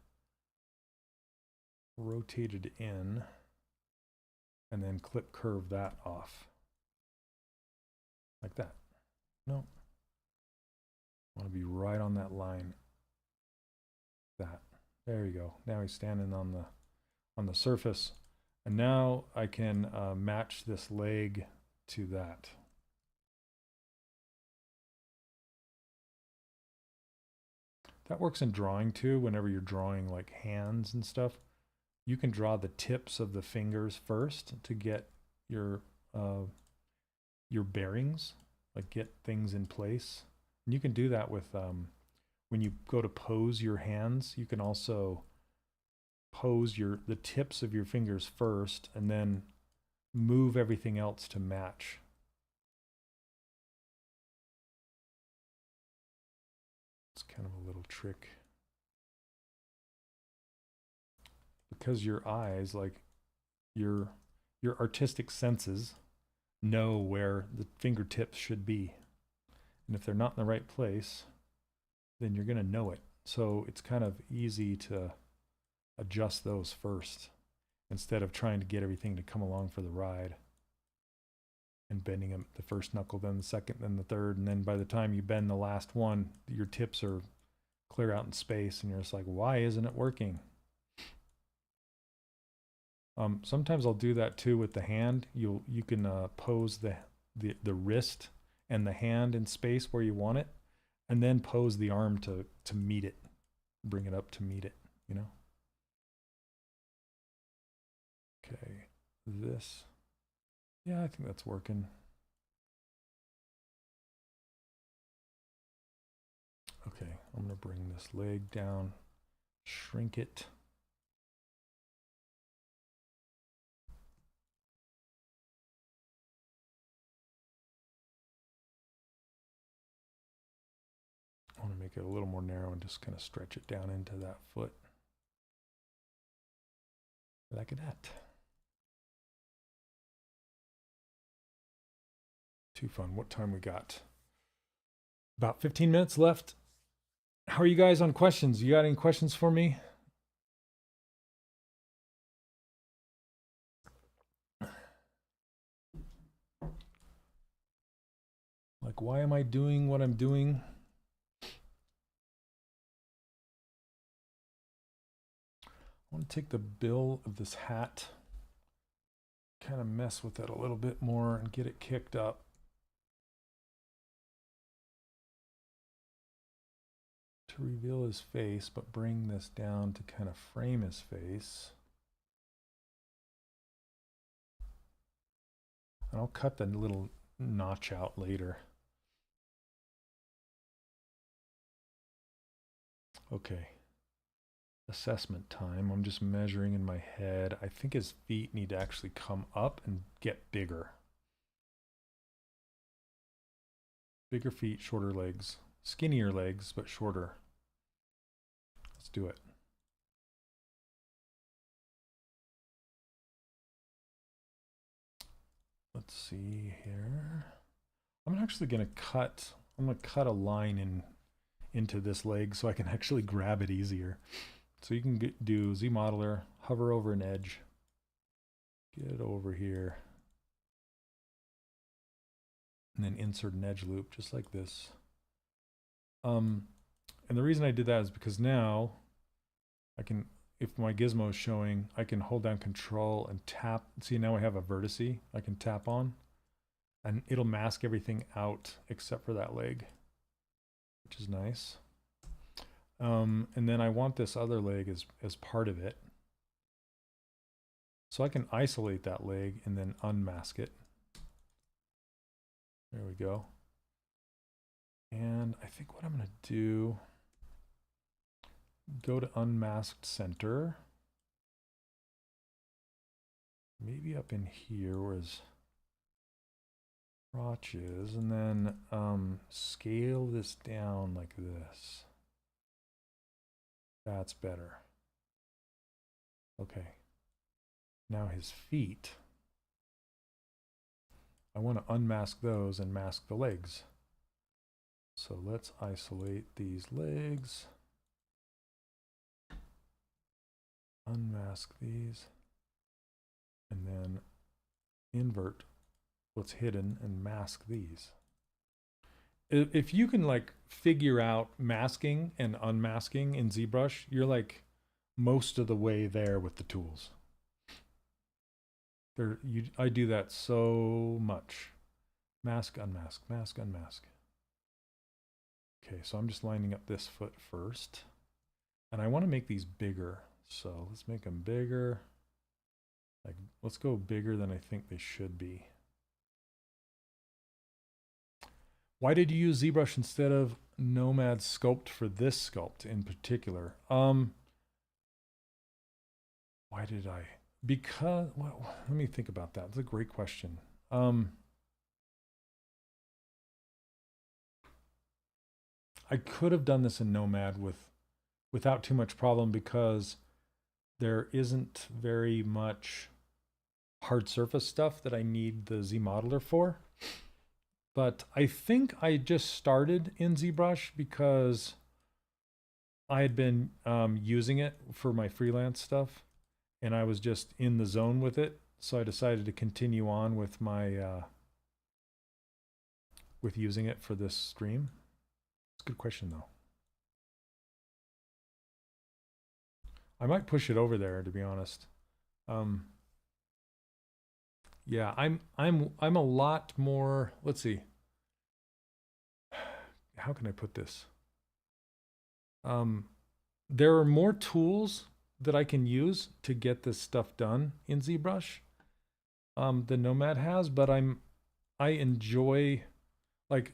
Rotate it in. And then clip curve that off. Like that. No. I want to be right on that line. That. There you go. Now he's standing on the surface. And now I can match this leg to that. That works in drawing too. Whenever you're drawing like hands and stuff, you can draw the tips of the fingers first to get your bearings, like get things in place. And you can do that with when you go to pose your hands. You can also pose the tips of your fingers first and then move everything else to match. It's kind of a little trick. Because your eyes, like your artistic senses, know where the fingertips should be. And if they're not in the right place, then you're going to know it. So it's kind of easy to adjust those first instead of trying to get everything to come along for the ride and bending them, the first knuckle, then the second, then the third, and then by the time you bend the last one, your tips are clear out in space and you're just like, why isn't it working? Sometimes I'll do that too with the hand. You can pose the wrist and the hand in space where you want it, and then pose the arm to meet it, bring it up to meet it, you know? Okay, this, yeah, I think that's working. Okay, I'm gonna bring this leg down, shrink it. I want to make it a little more narrow and just kind of stretch it down into that foot. Like that. Too fun. What time we got? About 15 minutes left. How are you guys on questions? You got any questions for me? Like, why am I doing what I'm doing? I want to take the bill of this hat, kind of mess with it a little bit more and get it kicked up. To reveal his face, but bring this down to kind of frame his face. And I'll cut the little notch out later. Okay. Assessment time. I'm just measuring in my head. I think his feet need to actually come up and get bigger. Bigger feet, shorter legs. Skinnier legs, but shorter. Let's do it. Let's see here. I'm actually going to cut a line into this leg so I can actually grab it easier. So you can do Z Modeler, hover over an edge, get it over here, and then insert an edge loop just like this. And the reason I did that is because now I can, if my gizmo is showing, I can hold down Control and tap. See, now I have a vertice I can tap on, and it'll mask everything out except for that leg, which is nice. And then I want this other leg as part of it. So I can isolate that leg and then unmask it. There we go. And I think what I'm going to do, go to unmasked center. Maybe up in here where his crotch is, and then scale this down like this. That's better. Okay. Now his feet. I want to unmask those and mask the legs. So let's isolate these legs. Unmask these. And then invert what's hidden and mask these. If you can like figure out masking and unmasking in ZBrush, you're like most of the way there with the tools. I do that so much. Mask, unmask, mask, unmask. Okay, so I'm just lining up this foot first. And I want to make these bigger. So let's make them bigger. Like, let's go bigger than I think they should be. Why did you use ZBrush instead of Nomad Sculpt for this sculpt in particular? Why did I? Because, well, let me think about that. That's a great question. I could have done this in Nomad without too much problem because there isn't very much hard surface stuff that I need the Z modeler for. But I think I just started in ZBrush because I had been using it for my freelance stuff and I was just in the zone with it. So I decided to continue on with my with using it for this stream. It's a good question though. I might push it over there, to be honest. Yeah, I'm a lot more, let's see. How can I put this? There are more tools that I can use to get this stuff done in ZBrush than Nomad has, but I enjoy, like,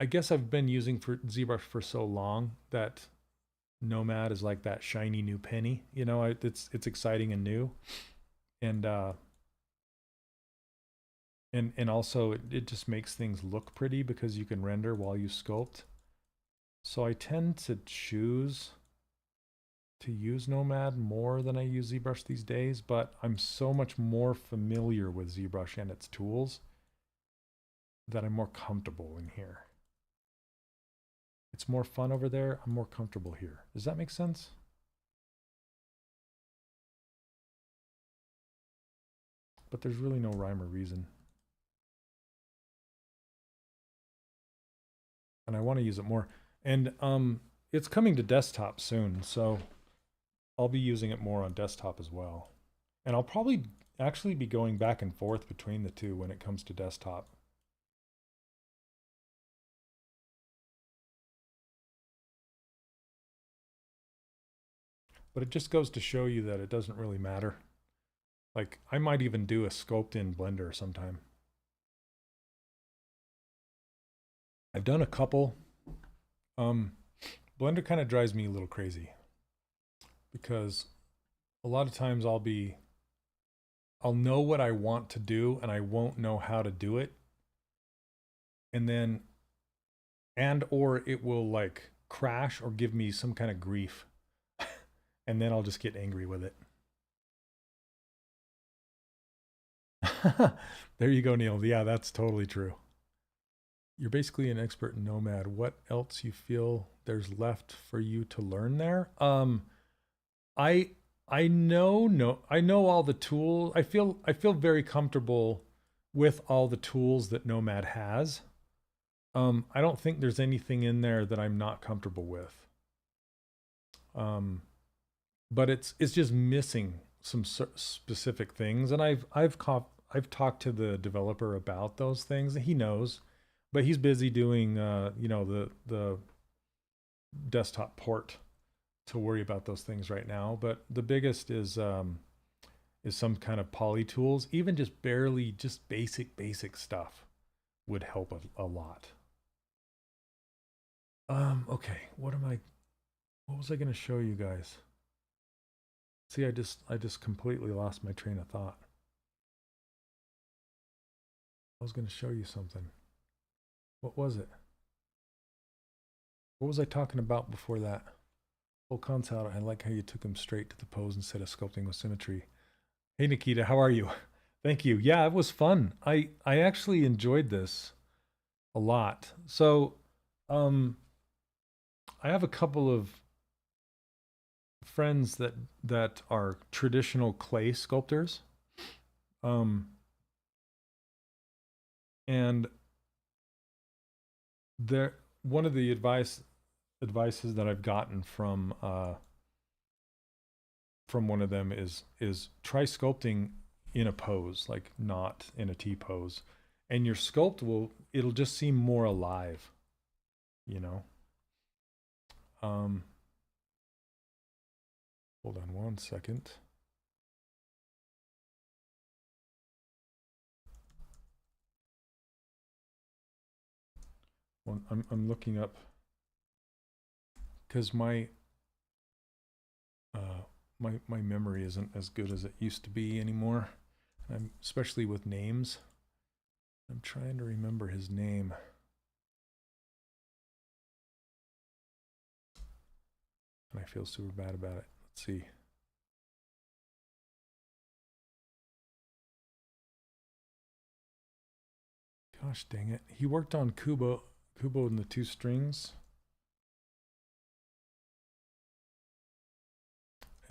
I guess I've been using ZBrush for so long that Nomad is like that shiny new penny, you know. It's exciting and new. And also it just makes things look pretty because you can render while you sculpt. So I tend to choose to use Nomad more than I use ZBrush these days, but I'm so much more familiar with ZBrush and its tools that I'm more comfortable in here. It's more fun over there. I'm more comfortable here. Does that make sense? But there's really no rhyme or reason. And I want to use it more. And it's coming to desktop soon, so I'll be using it more on desktop as well. And I'll probably actually be going back and forth between the two when it comes to desktop. But it just goes to show you that it doesn't really matter. Like, I might even do a sculpt in Blender sometime. I've done a couple. Blender kind of drives me a little crazy because a lot of times I'll know what I want to do and I won't know how to do it. And then, or it will like crash or give me some kind of grief. And then I'll just get angry with it. There you go, Neil. Yeah, that's totally true. You're basically an expert in Nomad. What else you feel there's left for you to learn there? I know all the tools. I feel very comfortable with all the tools that Nomad has. I don't think there's anything in there that I'm not comfortable with. But it's just missing some specific things, and I've talked to the developer about those things. He knows, but he's busy doing you know, the desktop port to worry about those things right now. But the biggest is is some kind of poly tools, even just barely, just basic stuff would help a lot. Okay, what was I going to show you guys? See, I just completely lost my train of thought. I was going to show you something. What was it? What was I talking about before that? Full concept. I like how you took him straight to the pose instead of sculpting with symmetry. Hey, Nikita, how are you? Thank you. Yeah, it was fun. I actually enjoyed this a lot. So, I have a couple of friends that are traditional clay sculptors. And one of the advices that I've gotten from one of them is try sculpting in a pose, like not in a T pose, and your sculpt it'll just seem more alive, you know. Hold on one second. I'm looking up because my memory isn't as good as it used to be anymore. Especially with names. I'm trying to remember his name. And I feel super bad about it. Let's see. Gosh dang it. He worked on Kubo and the Two Strings.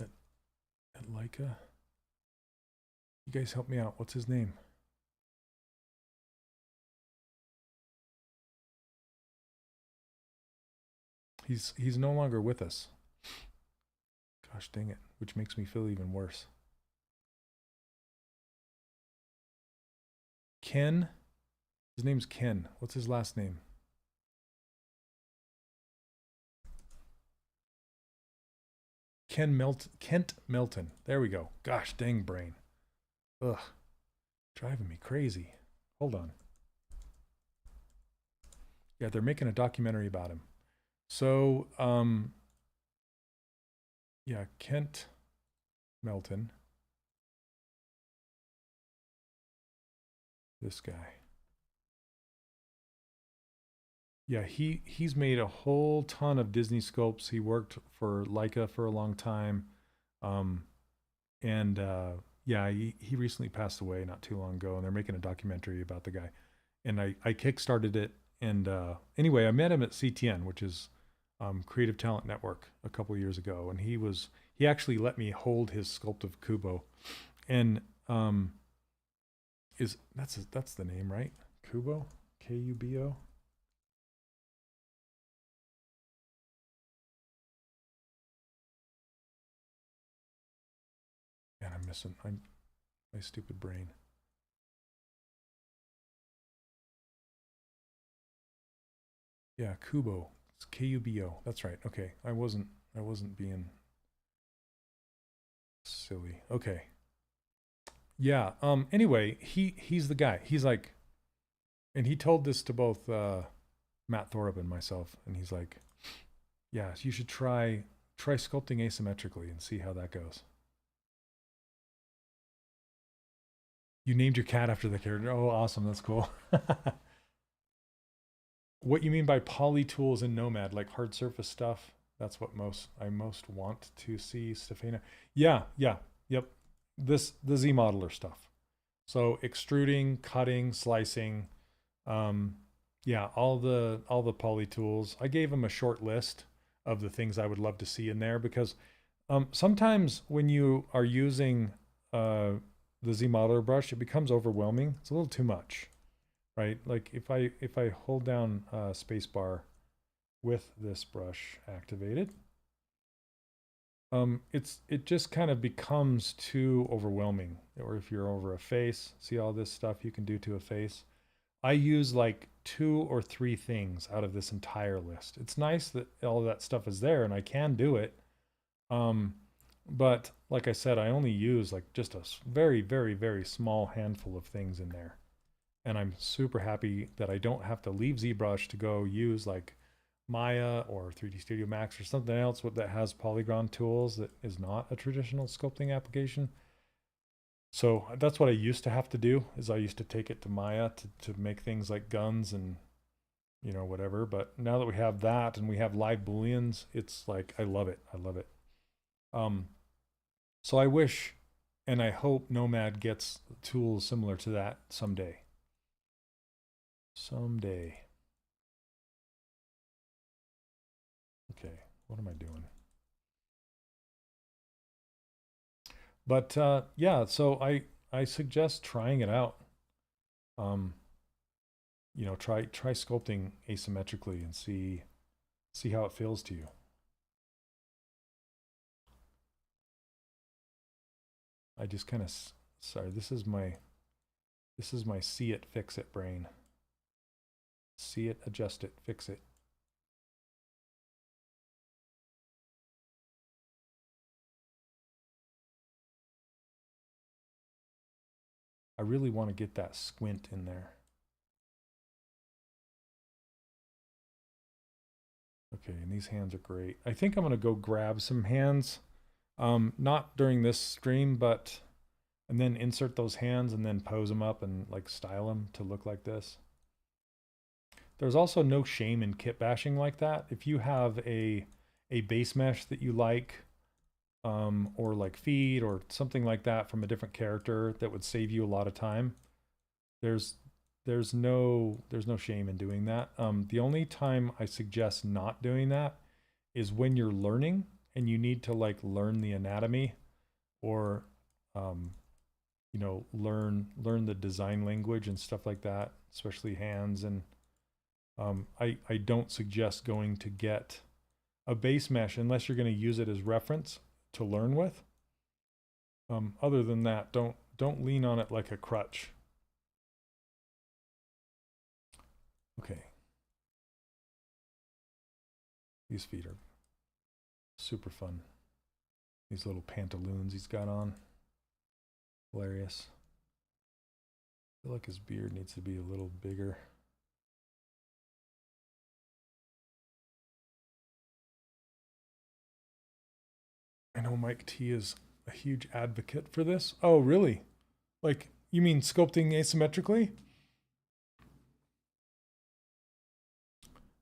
At Leica. You guys help me out. What's his name? He's no longer with us. Gosh dang it, which makes me feel even worse. Ken? His name's Ken. What's his last name? Kent Melton. There we go. Gosh dang brain. Ugh. Driving me crazy. Hold on. Yeah, they're making a documentary about him. So, yeah, Kent Melton. This guy. Yeah, he's made a whole ton of Disney sculpts. He worked for Leica for a long time. Yeah, he recently passed away not too long ago, and they're making a documentary about the guy. And I kickstarted it. And anyway, I met him at CTN, which is Creative Talent Network, a couple of years ago, and he actually let me hold his sculpt of Kubo, and that's the name, right? Kubo, Kubo. And I'm missing my stupid brain. Yeah, Kubo. It's Kubo. That's right. Okay, I wasn't being silly. Okay. Yeah. Anyway, he's the guy. He's like, and he told this to both Matt Thorup and myself, and he's like, yeah, you should try sculpting asymmetrically and see how that goes. You named your cat after the character. Oh, awesome. That's cool. What you mean by poly tools in Nomad, like hard surface stuff? That's what I most want to see, Stefana. Yeah, yep. The Z modeler stuff. So extruding, cutting, slicing, yeah, all the poly tools. I gave him a short list of the things I would love to see in there, because sometimes when you are using the Z modeler brush, it becomes overwhelming. It's a little too much, right? Like if I hold down spacebar with this brush activated, it just kind of becomes too overwhelming. Or if you're over a face, see all this stuff you can do to a face. I use like 2 or 3 things out of this entire list. It's nice that all of that stuff is there and I can do it. But like I said, I only use like just a very, very, very small handful of things in there. And I'm super happy that I don't have to leave ZBrush to go use like Maya or 3D Studio Max or something else that has polygon tools that is not a traditional sculpting application. So that's what I used to have to do, is I used to take it to Maya to make things like guns and, you know, whatever. But now that we have that and we have live booleans, it's like, I love it. I love it. So I wish and I hope Nomad gets tools similar to that someday. Someday. Okay, what am I doing? But yeah, so I suggest trying it out. You know, try sculpting asymmetrically and see how it feels to you. I just kind of, sorry, this is my see it, fix it brain. See it, adjust it, fix it. I really want to get that squint in there. Okay, and these hands are great. I think I'm going to go grab some hands, not during this stream, but, and then insert those hands and then pose them up and like style them to look like this. There's also no shame in kit bashing like that. If you have a base mesh that you like, or like feed or something like that from a different character that would save you a lot of time, there's no shame in doing that. The only time I suggest not doing that is when you're learning and you need to like learn the anatomy or you know, learn the design language and stuff like that, especially hands. And I don't suggest going to get a base mesh unless you're going to use it as reference to learn with. Other than that, don't lean on it like a crutch. Okay. These feet are super fun. These little pantaloons he's got on. Hilarious. I feel like his beard needs to be a little bigger. I know Mike T is a huge advocate for this. Oh, really? Like, you mean sculpting asymmetrically?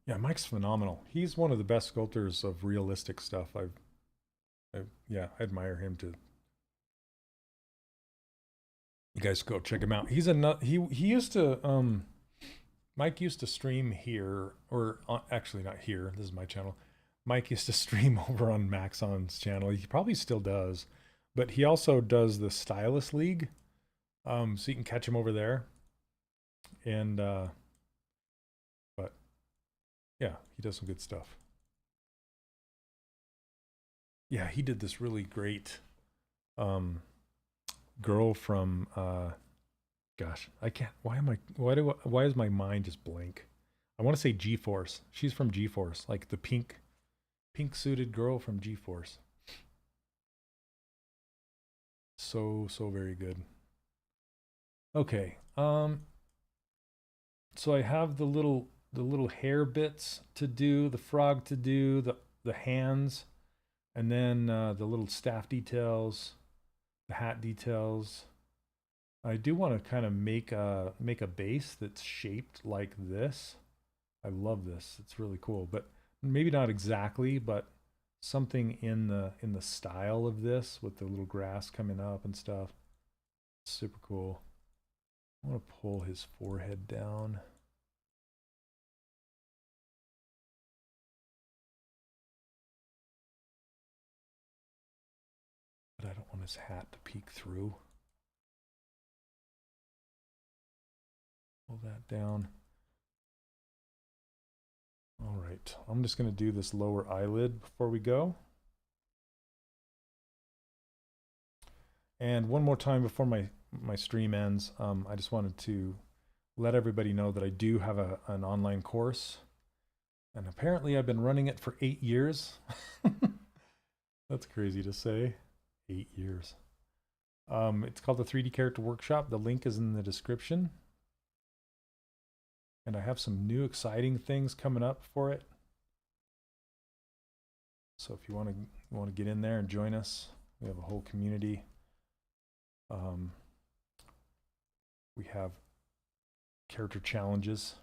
Yeah, Mike's phenomenal. He's one of the best sculptors of realistic stuff. Yeah, I admire him too. You guys go check him out. He's a he used to Mike used to stream here, or actually not here. This is my channel. Mike used to stream over on Maxon's channel. He probably still does, but he also does the Stylus League, so you can catch him over there. And but yeah, he does some good stuff. Yeah, he did this really great girl from gosh, I can't, why is my mind just blank? I want to say G-Force. She's from G-Force, like the pink suited girl from G-Force. So very good. Okay, so I have the little hair bits to do, the frog to do, the hands, and then the little staff details, the hat details. I do want to kind of make a base that's shaped like this. I love this. It's really cool, but maybe not exactly, but something in the style of this with the little grass coming up and stuff. Super cool. I want to pull his forehead down. But I don't want his hat to peek through. Pull that down. All right, I'm just going to do this lower eyelid before we go. And one more time before my stream ends, I just wanted to let everybody know that I do have an online course. And apparently I've been running it for 8 years. That's crazy to say. 8 years. It's called the 3D Character Workshop. The link is in the description. And I have some new exciting things coming up for it. So if you want to get in there and join us, we have a whole community. We have character challenges,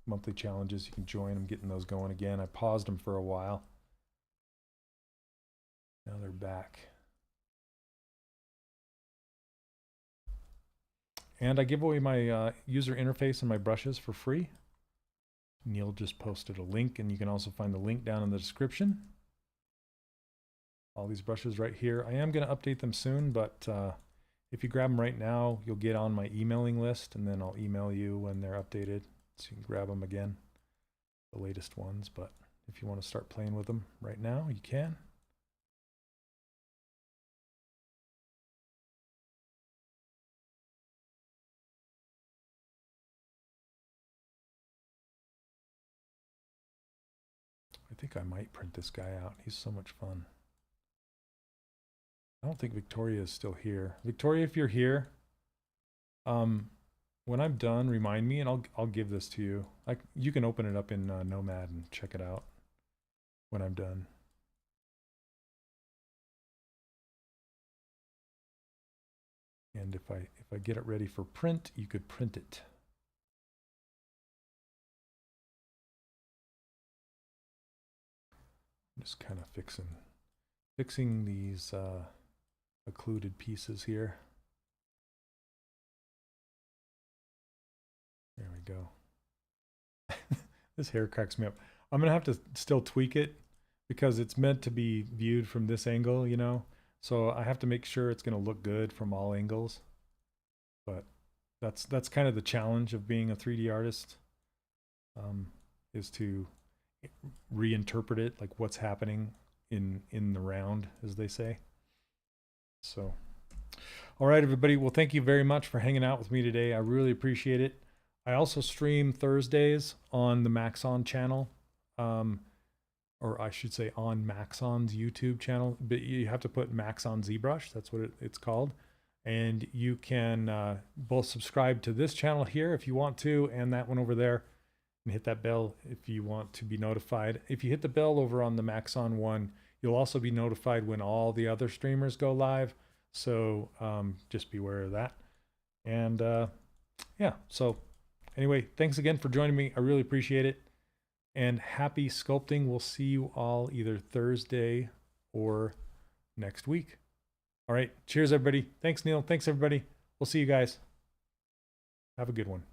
monthly challenges. You can join. I'm getting those going again. I paused them for a while. Now they're back. And I give away my user interface and my brushes for free. Neil just posted a link, and you can also find the link down in the description. All these brushes right here. I am going to update them soon, but if you grab them right now, you'll get on my emailing list, and then I'll email you when they're updated, so you can grab them again, the latest ones. But if you want to start playing with them right now, you can. I think I might print this guy out. He's so much fun. I don't think Victoria is still here. Victoria, if you're here, when I'm done, remind me, and I'll give this to you. You can open it up in Nomad and check it out when I'm done. And if I get it ready for print, you could print it. I'm just kind of fixing these occluded pieces here. There we go. This hair cracks me up. I'm gonna have to still tweak it because it's meant to be viewed from this angle, you know. So I have to make sure it's gonna look good from all angles. But that's kind of the challenge of being a 3D artist, is to reinterpret it, like what's happening in the round, as they say. So, all right, everybody. Well, thank you very much for hanging out with me today. I really appreciate it. I also stream Thursdays on the Maxon channel, or I should say on Maxon's YouTube channel, but you have to put Maxon ZBrush. That's what it's called. And you can both subscribe to this channel here if you want to, and that one over there, and hit that bell if you want to be notified. If you hit the bell over on the Maxon one, you'll also be notified when all the other streamers go live. So just beware of that. And yeah, so anyway, thanks again for joining me. I really appreciate it. And happy sculpting. We'll see you all either Thursday or next week. All right. Cheers, everybody. Thanks, Neil. Thanks, everybody. We'll see you guys. Have a good one.